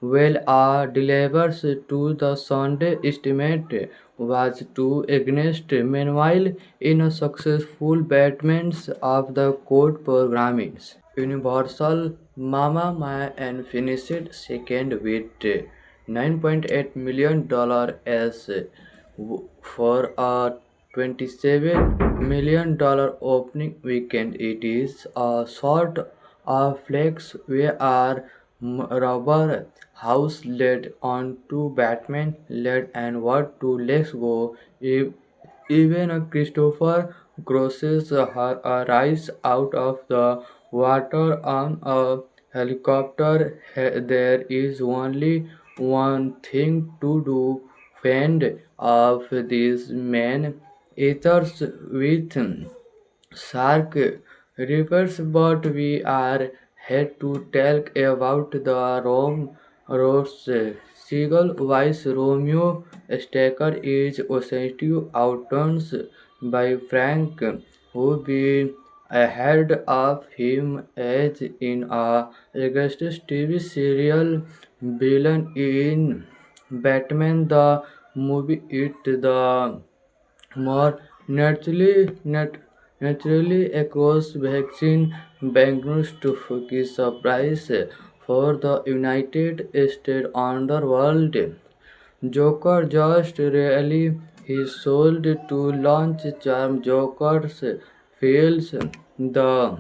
well delivers to the Sunday estimate was too against. Meanwhile, in a successful Batman's of the code programming. Universal Mama Mia and finished second with $9.8 million as for a $27 million opening weekend. It is a sort of flex where rubber house led on to Batman led and what to let's go. Even Christopher crosses her rise out of the water on a helicopter. There is only one thing to do fend off these men eaters with shark rivers, but we are here to talk about the Rome Rose Seagull Vice Romeo Staker is essentially outdone by Frank, who be ahead of him as in a Augustus TV serial villain in Batman the movie. It the more naturally across vaccine banknotes to Fuki's surprise for the United States underworld. Joker just really he sold to launch charm Joker's feels the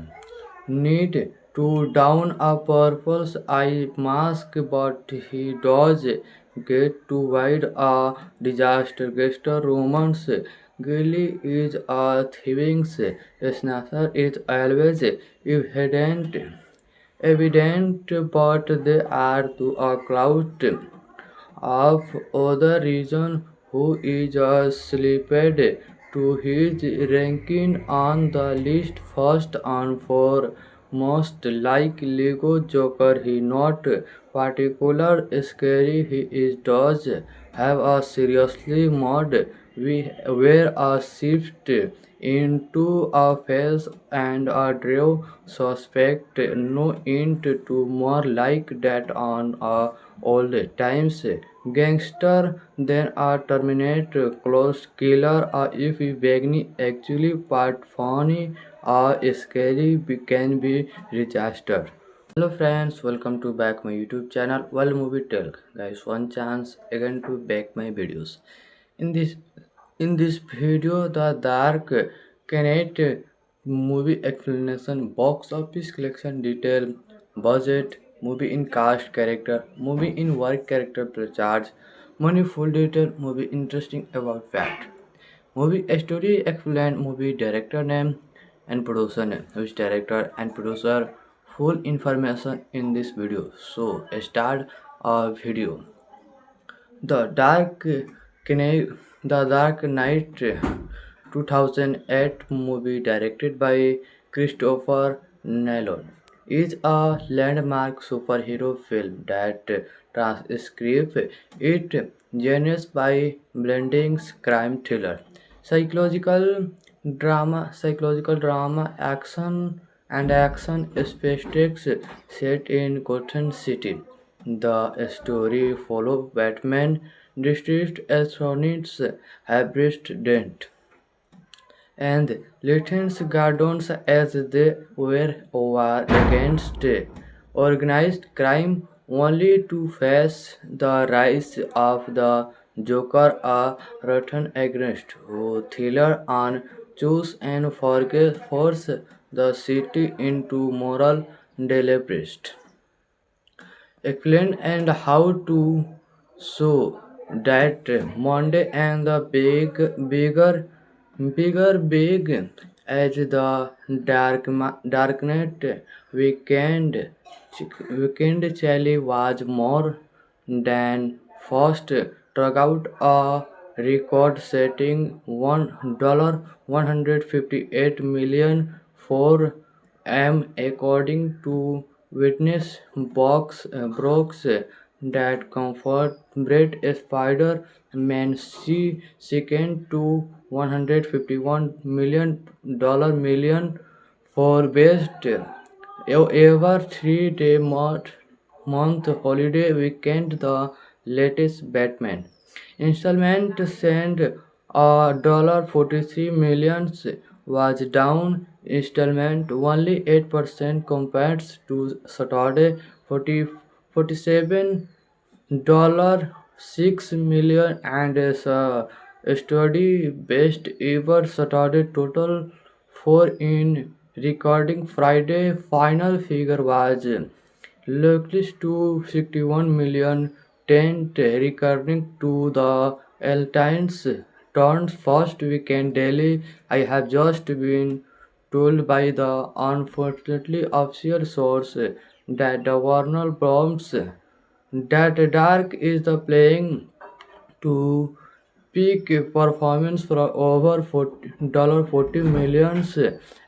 need to don a purple eye mask, but he does get to wide a disaster. Gangster romance Gilly is a thieving snatcher is always evident, but they are to a crowd of other region who is slipped to his ranking on the list first and foremost like Lego Joker. He not particular scary. He is does have a seriously mod we were a shift into a phase and a drove suspect no into to more like that on a old times gangster than a terminate close killer if we begin actually part funny or scary can be registered. Hello friends, welcome to back my YouTube channel World Movie Talk. Guys, one chance again to back my videos. In this in this video, the Dark Knight movie explanation, box office collection detail, budget, movie in cast character, movie in work character per charge, money full detail, movie interesting about fact. Movie story explain movie director name and producer name, which director and producer full information in this video. So start a video. The Knight, The Dark Knight 2008 movie directed by Christopher Nolan is a landmark superhero film that transcribes its genres by blending crime thriller, psychological drama, action spectacles set in Gotham City. The story follows Batman district attorneys Harvest Dent and Lieutenant Gordons as they were over against organized crime only to face the rise of the Joker, a rotten agent who thriller on choose and force the city into moral deliberate explain and how to show that Monday and the big as the darknet weekend weekend Charlie was more than first struck out a record-setting $158 million for according to witness box Brooks that comfort Brett Spider-Man second to $151 million for best ever 3 day month holiday weekend. The latest Batman installment sent a 43 millions was down installment only 8% compared to Saturday 40, 47 $6 million and is a study best ever Saturday total for in recording Friday final figure was Lucas to 61 million tent recurring to the Eltines turns first weekend daily. I have just been told by the unfortunately official source that the Warner Bros. That Dark is the playing to peak performance for over $40 millions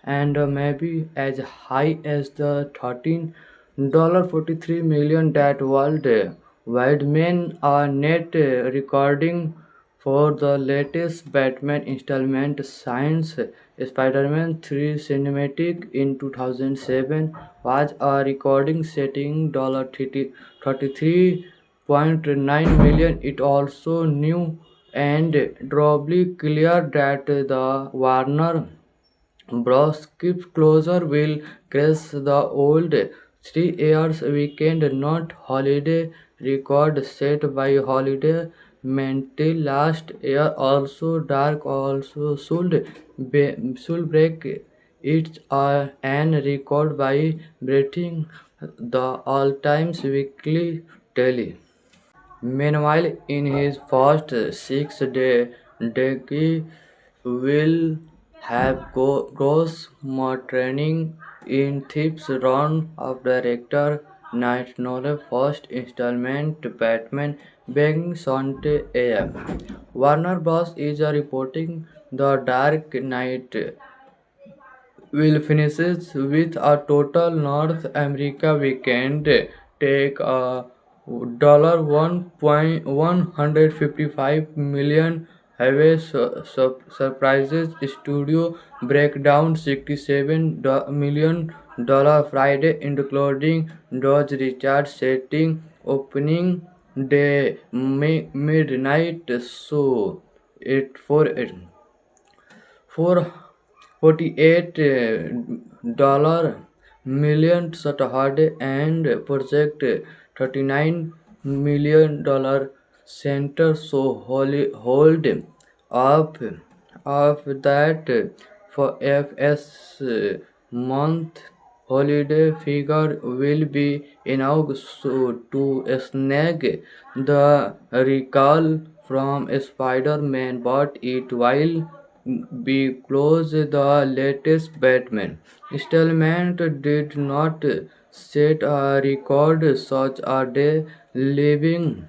and maybe as high as the $13.43 that worldwide men are net recording for the latest Batman installment since Spider-Man 3 Cinematic in 2007 was a recording setting $33.9 million. It also knew and doubly clear that the Warner Bros. Keep Closer will crash the old 3 years weekend not holiday record set by Holiday Mental last year. Also Dark also should break it an record by breaking the all-time weekly tally. Meanwhile, in his first 6 day Deki will have gross more training in Thieves Run of director Night Nolan first installment Batman being Sunday AM. Warner Bros. Is reporting the Dark Knight will finishes with a total North America weekend take a $1.155 million Highway Surprises Studio breakdown $67 million Friday, including Dodge Richard setting opening day midnight show. It for it for $48 million Saturday and project $39 million center so hold up of that for FS month holiday figure will be enough to snag the recall from Spider-Man, but it will be close the latest Batman. Stallman did not set a record such a day, leaving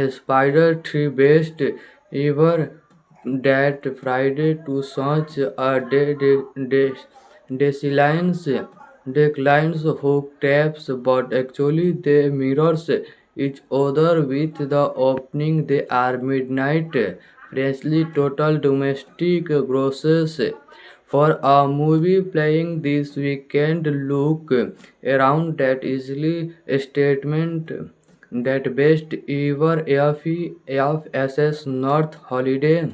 Spider 3 best ever that Friday to such a declines declines hook taps, but actually they mirrors each other with the opening. They are midnight freshly total domestic grosses for a movie playing this weekend. Look around that easily statement that best ever FSS North Holiday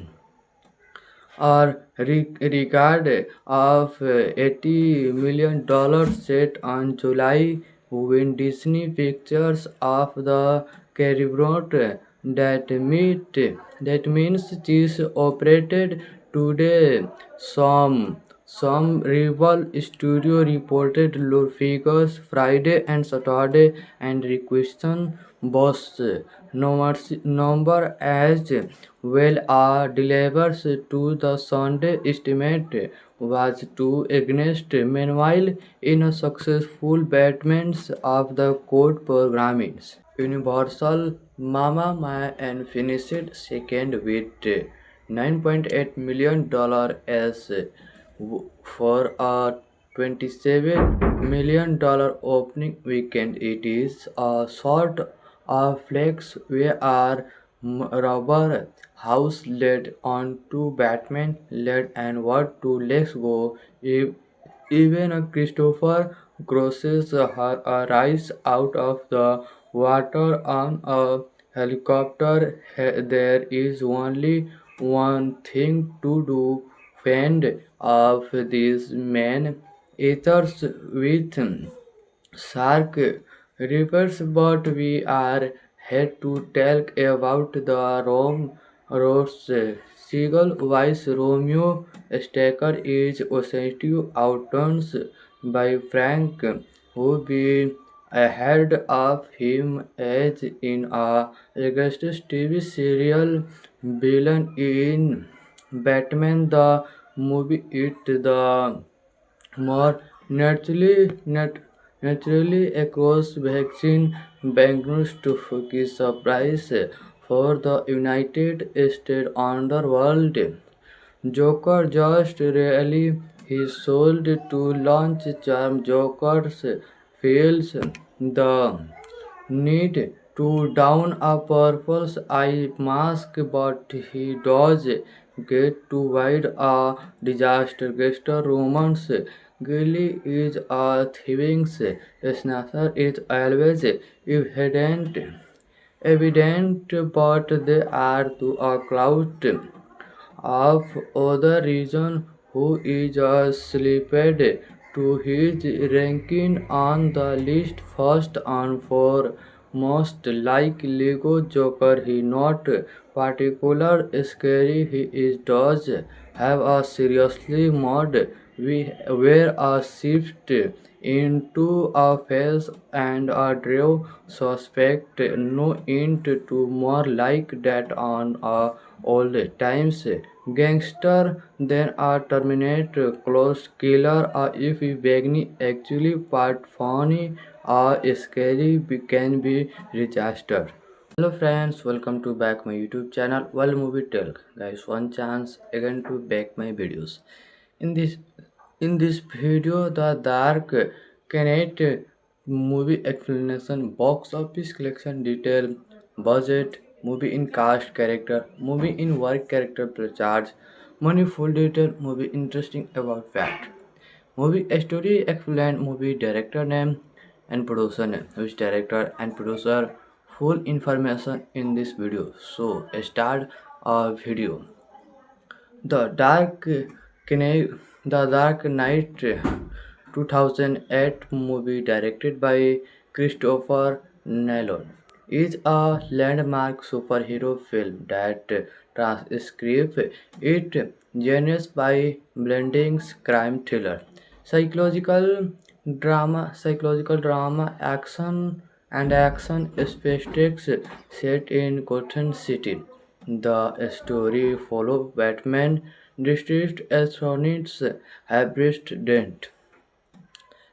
or regard of $80 million set on July when Disney Pictures of the Caribbean that means cheese operated today. Some rival studio reported low figures Friday and Saturday and requested boss number as well. Delivers to the Sunday estimate was too against. Meanwhile, in a successful Batman's of the code programming, Universal Mama Mia and finished second with $9.8 million as for a $27 million opening weekend. It is a sort of flex where rubber house led on to Batman led and what to let's go. Even a Christopher crosses her rise out of the water on a helicopter. There is only one thing to do: fend off these men eaters with shark rivers. But we are here to talk about the Rose Seagull. Vice Romeo Stacker is essentially outdone by Frank, who been ahead of him as in a Augustus TV serial villain in Batman the movie. It the more naturally across vaccine banknotes to Fuki's surprise for the United States underworld. Joker just really he sold to launch charm. Joker's feels the need to don a purple eye mask, but he does get to wide a disaster. Gangster romance Gilly is a thieving snatcher is always evident, but they are to a crowd of other region who is slipped to his ranking on the list first and foremost. Like Lego Joker, he not particular scary. He is does have a seriously mod where a shift into a face and a draw suspect no int to more like that on a old times gangster than a Terminator close killer. If Bagni actually part funny or scary can be registered. Hello friends, welcome to back my YouTube channel World Movie Talk. Guys, one chance again to back my videos. In this in this video, the Dark Knight movie explanation, box office collection detail, budget, movie in cast character, movie in work character plus charge, money full detail, movie interesting about fact. Movie story explain movie director name and producer name, which director and producer full information in this video. So start a video. The Dark Knight, The Dark Knight 2008 movie directed by Christopher Nolan is a landmark superhero film that transcribes its genres by blending crime thriller, psychological drama, action spectacles set in Gotham City. The story follows Batman district attorneys Harvest Dent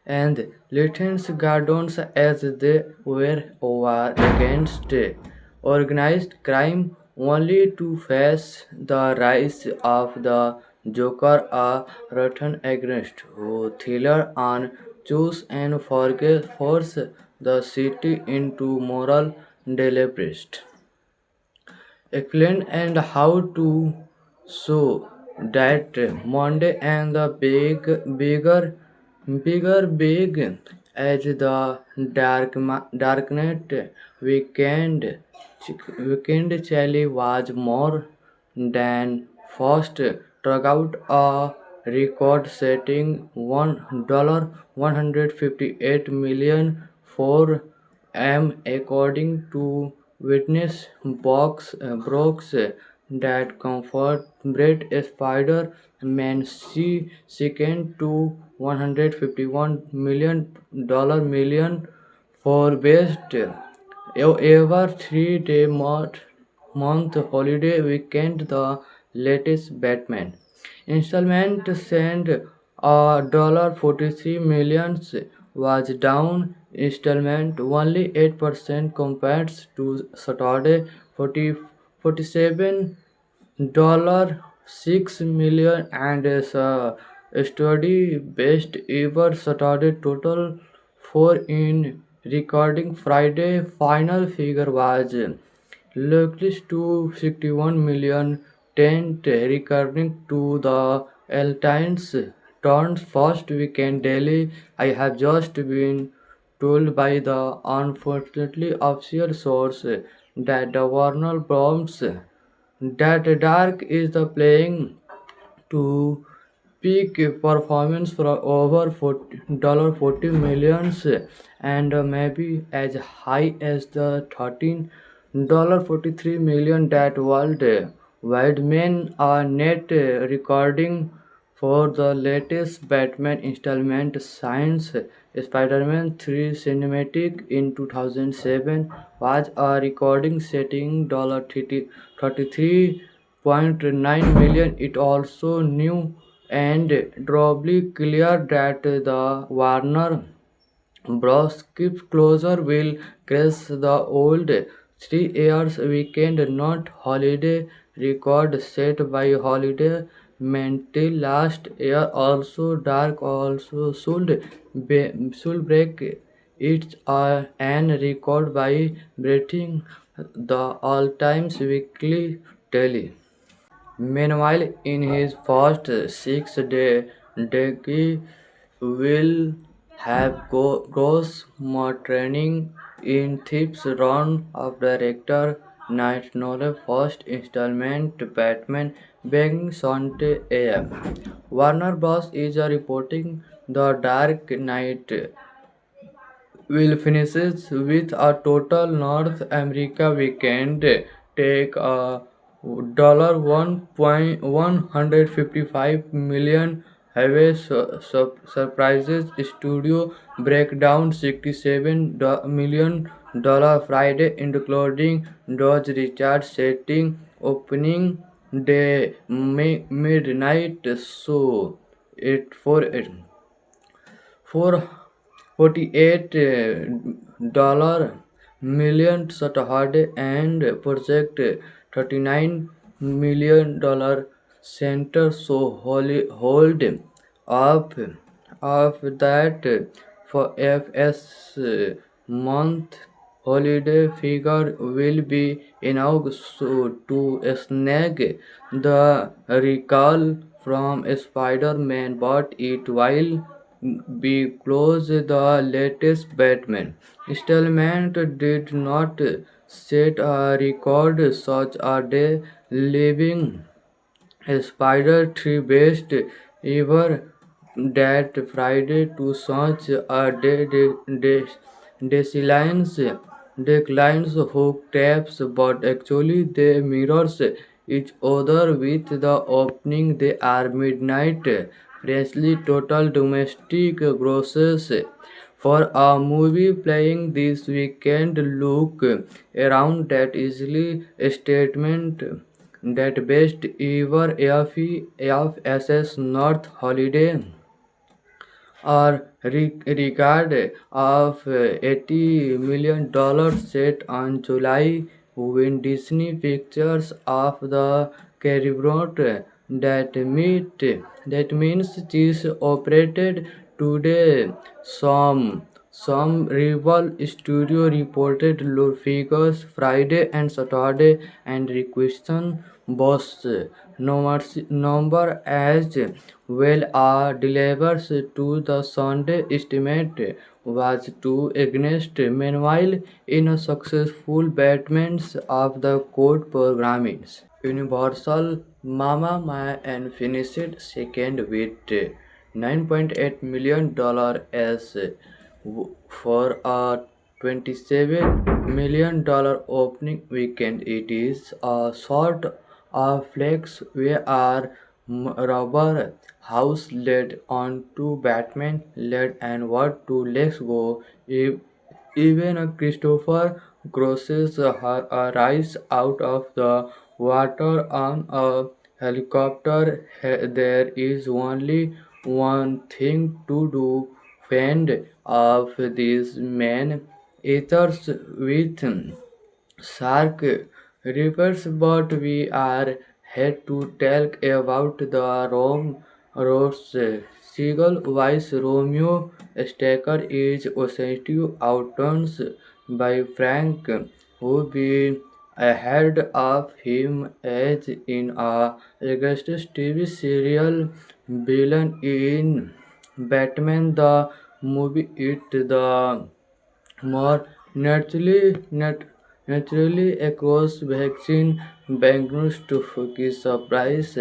and Lieutenant Gordons as they were over against organized crime only to face the rise of the Joker, a rotten agent who thriller on choose and force the city into moral deliberate explain and how to show that Monday and the big as the darknet weekend Charlie was more than first struck out a record-setting $158 million for according to witness box that comfort Brett Spider-Man second to $151 million for best ever 3-day month holiday weekend. The latest Batman installment sent $43 million was down installment only 8% compared to Saturday 47 $6 million and study best ever Saturday total for in recording Friday final figure was Lucas to 61 million tent recurring to the Eltines turned first weekend daily. I have just been told by the unfortunately official source that the Warner Bros. That Dark is the playing to peak performance for over $40 millions and maybe as high as the $13.43 that world wide men are net recording for the latest Batman installment. Science Spider-Man 3 cinematic in 2007 was a recording setting $33.9 million. It also knew and doubly clear that the Warner Bros. Keep Closer will crash the old 3 years weekend not holiday record set by Holiday Mental last year. Also Dark also should break its an record by breaking the all-time weekly tally. Meanwhile, in his first 6 days, Decky will have gross more training in Thieves Round of Director Night Novel first installment Batman being Sunday AM. Warner Bros. Is reporting The Dark Knight will finishes with a total North America weekend take a $1.155 highway surprises studio breakdown $67 million Friday including Dodge Richard setting opening day midnight show it for $48 million Saturday and project $39 million center so hold up of that for FS month holiday figure will be enough to snag the recall from Spider-Man, but it will be close the latest Batman. Stallman did not set a record such a day, leaving Spider 3 best ever that Friday to such a declines declines hook taps, but actually they mirrors each other with the opening. They are midnight freshly total domestic grosses for a movie playing this weekend. Look around that easily a statement that best ever FSS North Holiday or regard of $80 million set on July when Disney Pictures of the Caribbean that means this operated today. Some rival studio reported low figures Friday and Saturday and requested both number as well are delivers to the Sunday estimate was too against. Meanwhile, in a successful Batman's of the code programming, Universal Mama Mia and finished second with $9.8 million as for a $27 million opening weekend. It is a sort of flex where rubber house led on to Batman led and what to Let's Go. Even a Christopher crosses her rise out of the water on a helicopter. There is only one thing to do: fend off these men eaters with shark rivers. But we are here to talk about the Rome Rose Seagull Vice Romeo Staker is essentially outdone by Frank, who be ahead of him as in a Augustus TV serial villain in Batman the movie. It the more naturally across vaccine banknotes to focus surprise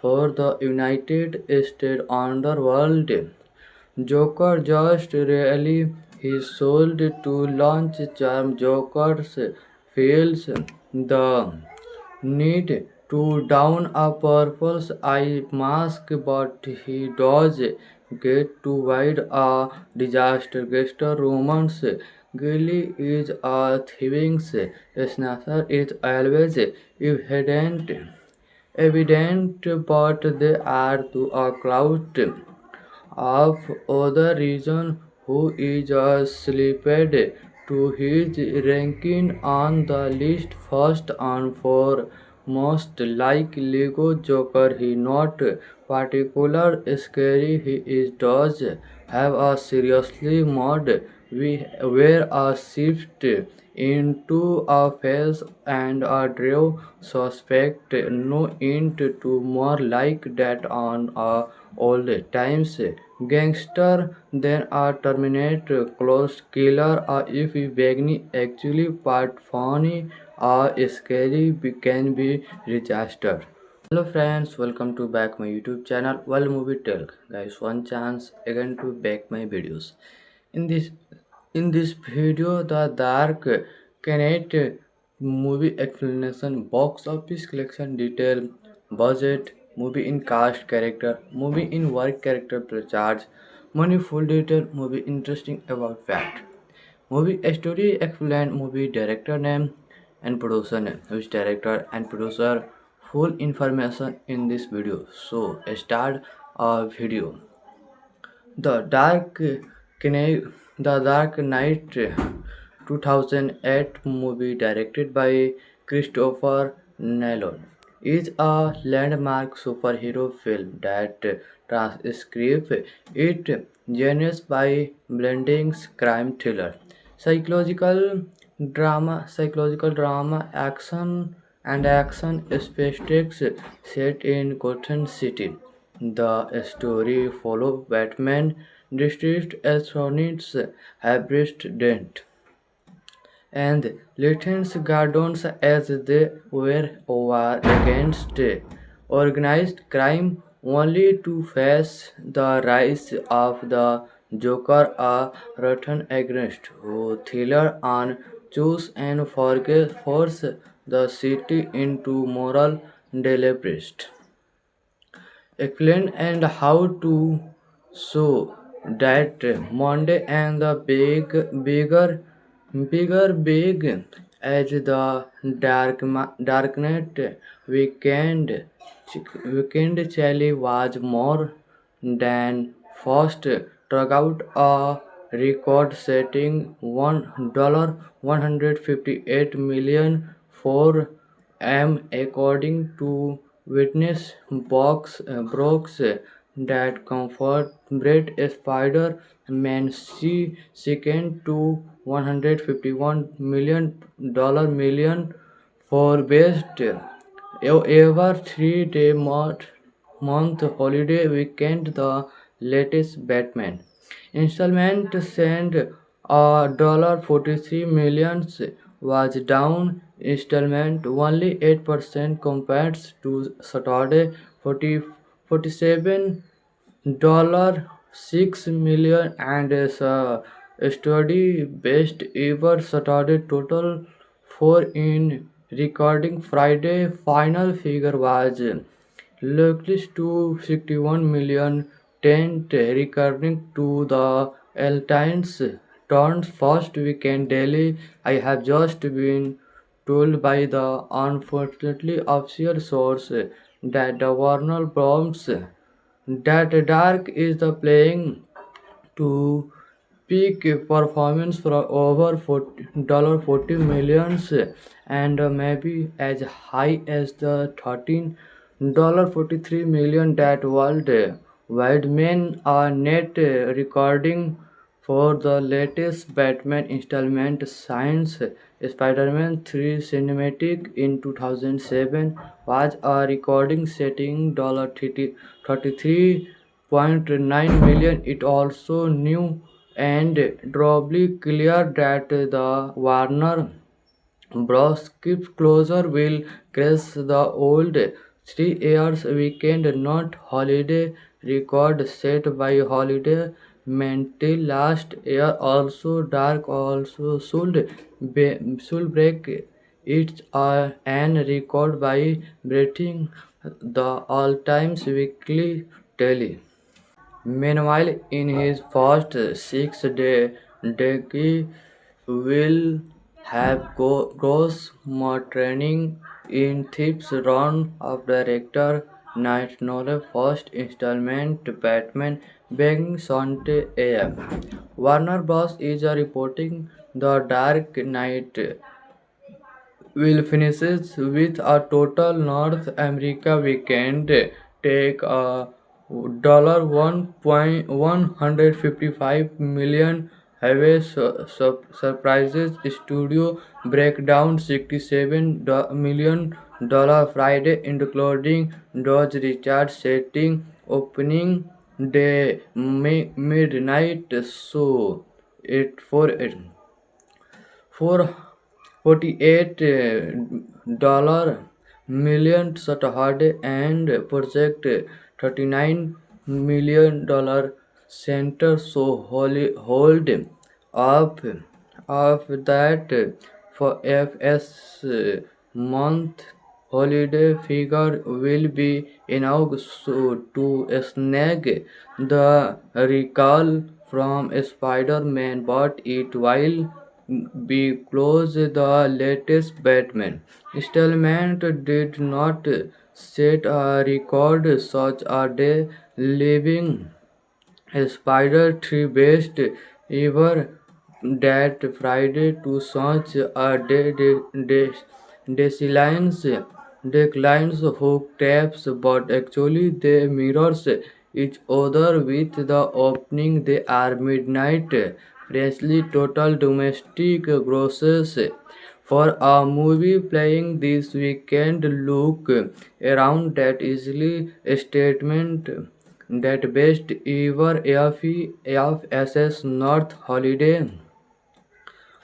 for the United States underworld. Joker just really he sold to launch charm. Joker's feels the need to don a purple eye mask, but he does get to wide a disaster. Gangster romance Gilly is a thieving snatcher is always evident, but they are to a crowd of other reason who is slipped to his ranking on the list first and foremost. Like Lego Joker, he not particular scary. He is does have a seriously mod where a shift into a face and a draw suspect no int to more like that on a old times gangster than a terminate close killer. If Bagni actually part funny or scary can be registered. Hello friends, welcome to back my YouTube channel. Well, movie talk guys, one chance again to back my videos. In this in this video, the Dark Knight movie explanation, box office collection detail, budget, movie in cast character, movie in work character per charge, money full detail, movie interesting about fact. Movie story explained, movie director name and producer name, which director and producer full information in this video. So start a video. The Knight, The Dark Knight 2008 movie directed by Christopher Nolan is a landmark superhero film that transcribes its genres by blending crime thriller, psychological Drama, psychological drama, action spectacles set in Gotham City. The story follows Batman district attorneys Harvest Dent and Lieutenant Gardens as they were over against organized crime only to face the rise of the Joker, a rotten agent who thriller and choose and force the city into moral deliberate explain and how to show that Monday and the big as the darknet weekend weekend Charlie was more than first struck out a record-setting $158 million for according to witness box Brooks that comfort Brett Spider-Man second to $151 million for best ever 3-day month holiday weekend. The latest Batman installment sent $43 million was down installment only 8% compared to Saturday 47 $6 million and is a study best ever Saturday total for in recording Friday final figure was Luckless to 61 million tent recurring to the Eltines turned first weekend daily. I have just been told by the unfortunately official source that the Warner Bros. That Dark is the playing to peak performance for over $40 millions and maybe as high as the $13.43 million that worldwide men are net recording for the latest Batman installment since Spider-Man 3 Cinematic in 2007 was a recording setting $33.9 million. It also knew and doubly clear that the Warner Bros. Keep Closer will crash the old 3 years weekend not holiday record set by Holiday Mantle last year. Also, Dark also should break its an record by breaking the all-time weekly tally. Meanwhile, in his first 6 day Deki will have gross more training in Thieves Run of Director Night Novel first installment Batman being Sunday AM. Warner Bros. Is reporting the Dark Knight will finishes with a total North America weekend take a $1.155 million have a surprises studio breakdown $67 million Friday including Dodge Richard setting opening day midnight show it for it for $48 million Saturday and project $39 million center so hold up of that for FS month holiday figure will be enough to snag the recall from Spider-Man but it will be close the latest Batman installment did not set a record such a day leaving Spider 3 best ever that Friday to such a declines declines hook taps but actually they mirrors each other with the opening they are midnight freshly total domestic grosses for a movie playing this weekend. Look around that easily statement that best ever FSS North Holiday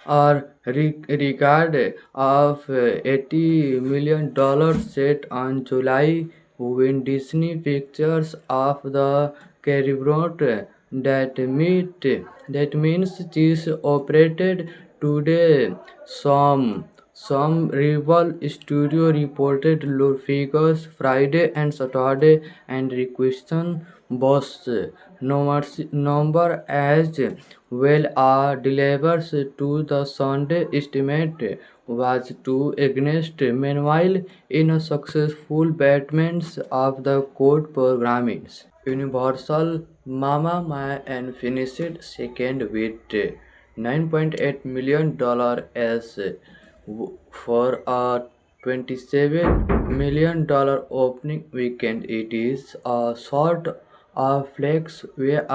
or regard of $80 million set on July when Disney Pictures of the Caribbean that means this operated today. Some rival studio reported low figures Friday and Saturday and requisition boss number as well. Delivers to the Sunday estimate was too against. Meanwhile, in a successful Batman's of the code programming, Universal Mama Mia and finished second with $9.8 million as for a $27 million opening weekend. It is a sort of flex where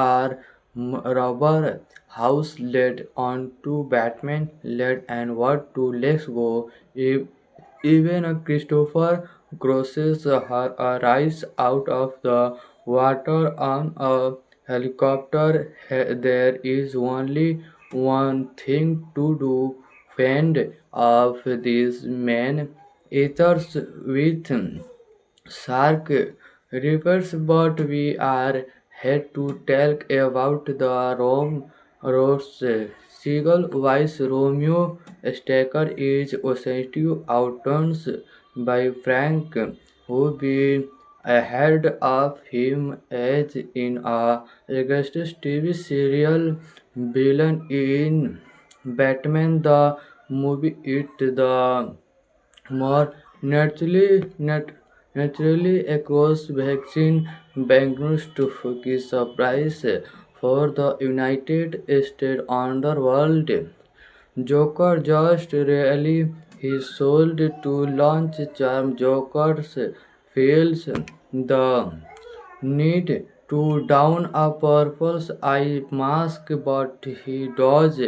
rubber house led on to Batman led and what to let's go. Even a Christopher crosses her rise out of the water on a helicopter. There is only one thing to do: fend off these men eaters with shark rivers. But we are here to talk about the Rome Rose Seagull. Vice Romeo Stacker is essentially outdone by Frank, who be ahead of him as in a Augustus TV serial villain in Batman the movie. It the more naturally across vaccine banknotes to his surprise for the United States underworld. Joker just really he sold to launch charm. Joker's feels the need to don a purple eye mask, but he does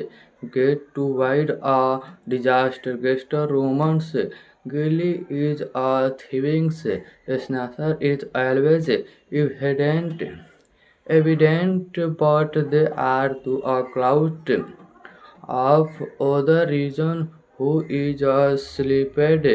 get to wide a disaster. Gangster romance Gilly is a thieving snatcher is always evident, but they are to a cloud of other reason who is slipped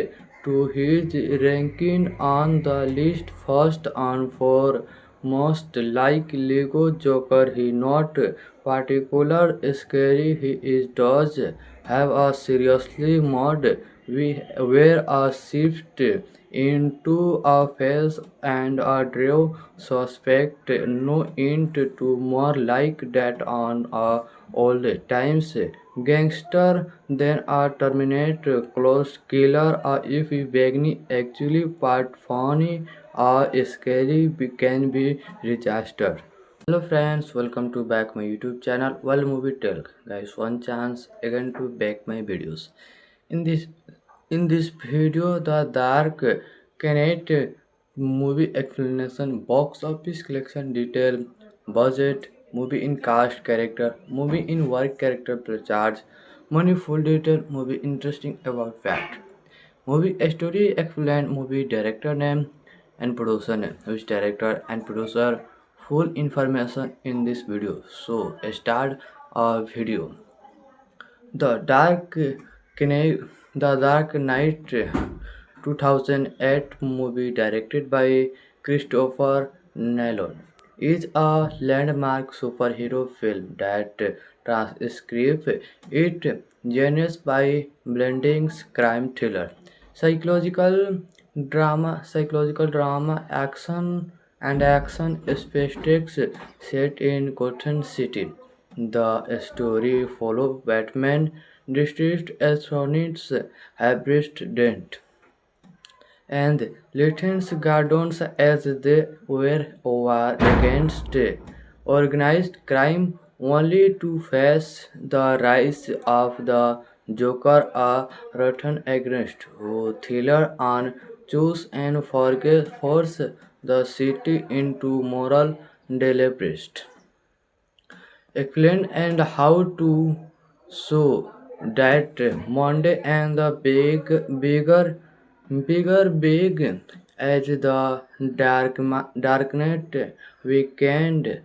to his ranking on the list first and foremost. Like Lego Joker, he not particular scary. He is does have a seriously mod where a shift into a face and a draw suspect no int to more like that on a old times gangster than a Terminator close killer. If Wagner actually part funny or scary can be registered. Hello friends, welcome to back my YouTube channel. Well, movie talk, guys. One chance again to back my videos. In this in this video, the Dark Knight movie explanation, box office collection detail, budget, movie in cast character, movie in work character per charge, money full detail, movie interesting about fact. Movie story explained, movie director name and producer name, which director and producer full information in this video. So start a video. The Knight, The Dark Knight 2008 movie directed by Christopher Nolan is a landmark superhero film that transcribes its genres by blending crime thriller, psychological drama, action spectacles set in Gotham City. The story follows Batman district attorneys Harvest Dent and Lieutenant Gordons as they were over against organized crime, only to face the rise of the Joker, a rotten against who thriller and choose and force the city into moral deliberate. explain and how to so that Monday and the big as the darknet weekend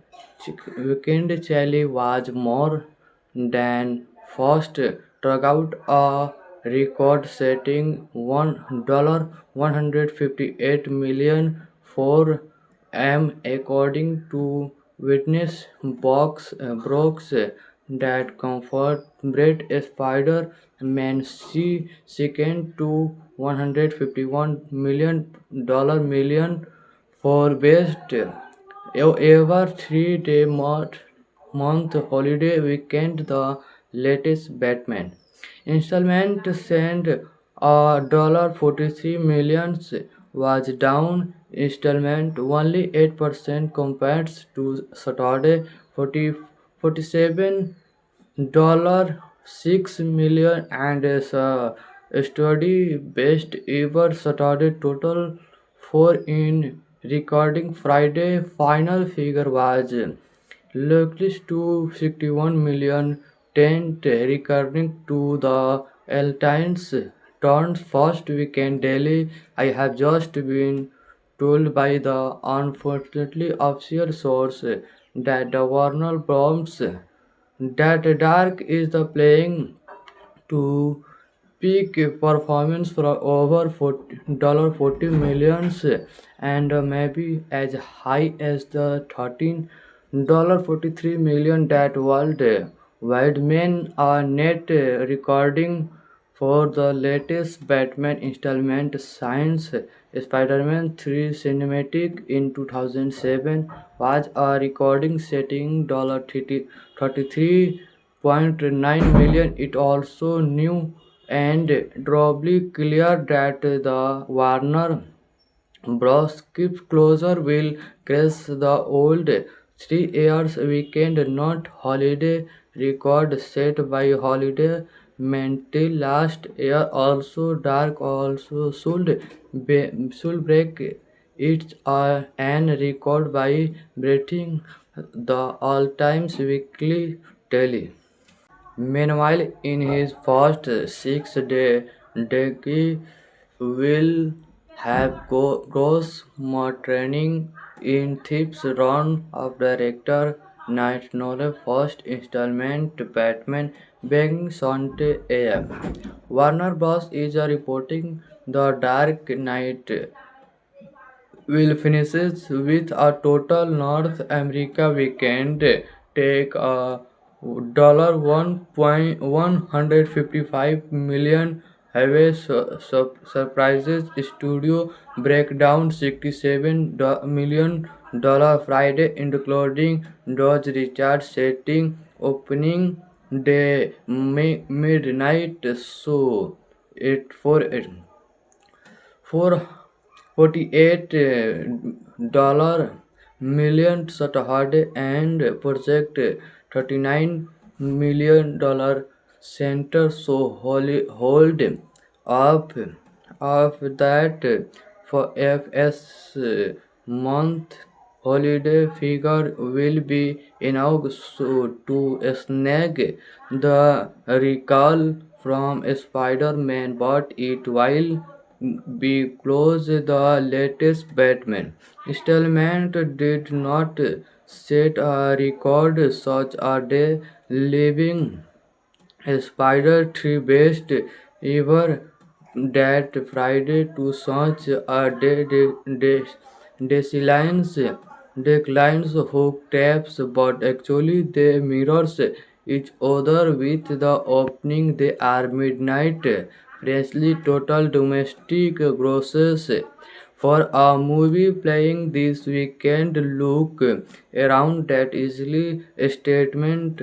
weekend chally was more than first struck out a record-setting $158 million for according to witness box Brooks that comfort Brett Spider-Man second to $151 million for best ever 3-day month holiday weekend. The latest Batman installment sent $43 million was down installment only 8% compared to Saturday 47 $6 million and is a study best ever Saturday total for in recording Friday final figure was Luckless to 61 million tent recurring to the Eltines turned first weekend daily. I have just been told by the unfortunately official source that the Warner Bros. That Dark is the playing to peak performance for over $40 millions and maybe as high as the $13.43 that worldwide men are net recording for the latest Batman installment since Spider-Man 3 Cinematic in 2007 was a recording setting $33.9 million. It also knew and doubly clear that the Warner Bros. Keep Closer will crash the old 3 years weekend not holiday record set by Holiday Mental last year. Also, Dark also should break its an record by breaking the all-time weekly tally. Meanwhile, in his first 6 day Deki will have gross more training in Thief's Run of director Night Nolan first installment Batman beginning Sunday AM. Warner Bros. Is reporting the Dark Knight will finishes with a total North America weekend take a $1.155 have a surprises studio breakdown $67 million Friday including Dodge Richard setting opening day midnight show it for it for $48 million Saturday and project $39 million center so hold up of that for FS month holiday figure will be enough to snag the recall from Spider-Man but it will be close the latest Batman installment did not set a record such a day leaving Spider 3 best ever that Friday to such a declines declines hook taps but actually they mirrors each other with the opening they are midnight freshly total domestic grosses for a movie playing this weekend look around that easily a statement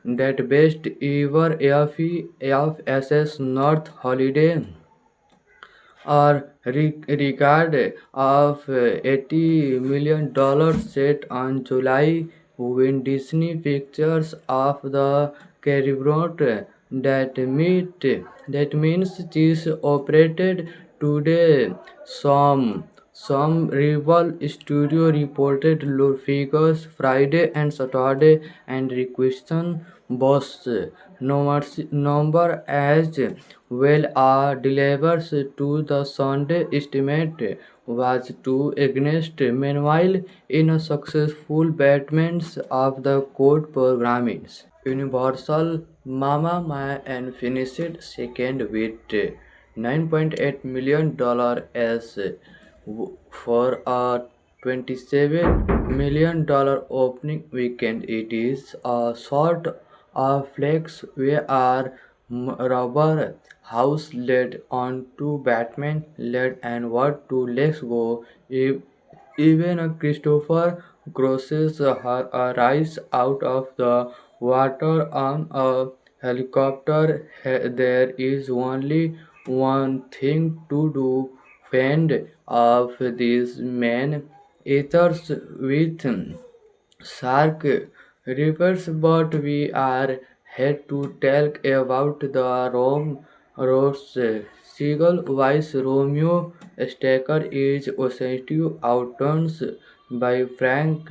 that best ever FSS North Holiday or regard of $80 million set on July when Disney Pictures of the Caribbean that means this operated today some Some rival studio reported low figures Friday and Saturday and requisition boasts number as well as delivers to the Sunday estimate was two against. Meanwhile, in a successful batments of the code programming. Universal Mama Mia and finished second with $9.8 million as for a $27 million opening weekend. It is a sort of flex where Rubber House led on to Batman led and what to let's go. Even a Christopher crosses her rise out of the water on a helicopter. There is only one thing to do: fend off these men eaters with shark rivers, but we are here to talk about the Rome Rose Seagull Vice Romeo Staker is essentially outdone by Frank,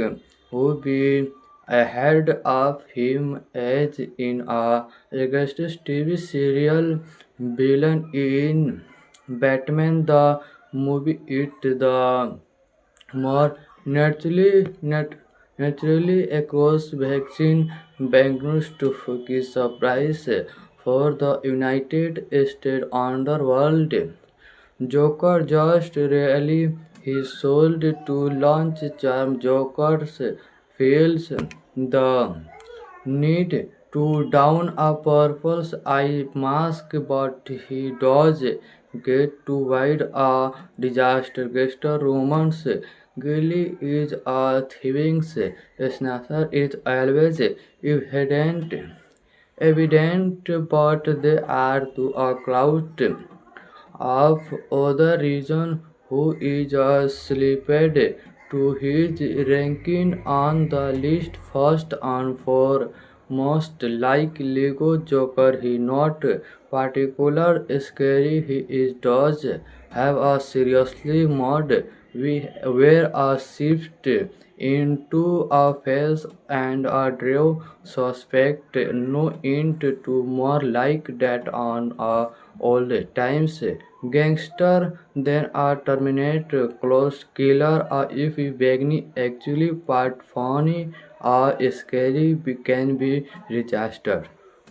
who been ahead of him as in a Augustus TV serial villain in Batman the movie. It the more naturally across vaccine banknotes to Fuki's surprise for the United States underworld. Joker just really he sold to launch charm. Joker's feels the need to don a purple eye mask, but he does get to wide a disaster. Gangster romance Gilly is a thieving snatcher is always evident, but they are to a crowd of other region who is slipped to his ranking on the list first and foremost like Lego Joker. He not particular scary. He is does have a seriously mod where a shift into a face and a draw suspect no int to more like that on a old times gangster than a Terminator close killer if Bagni actually part funny or scary can be registered.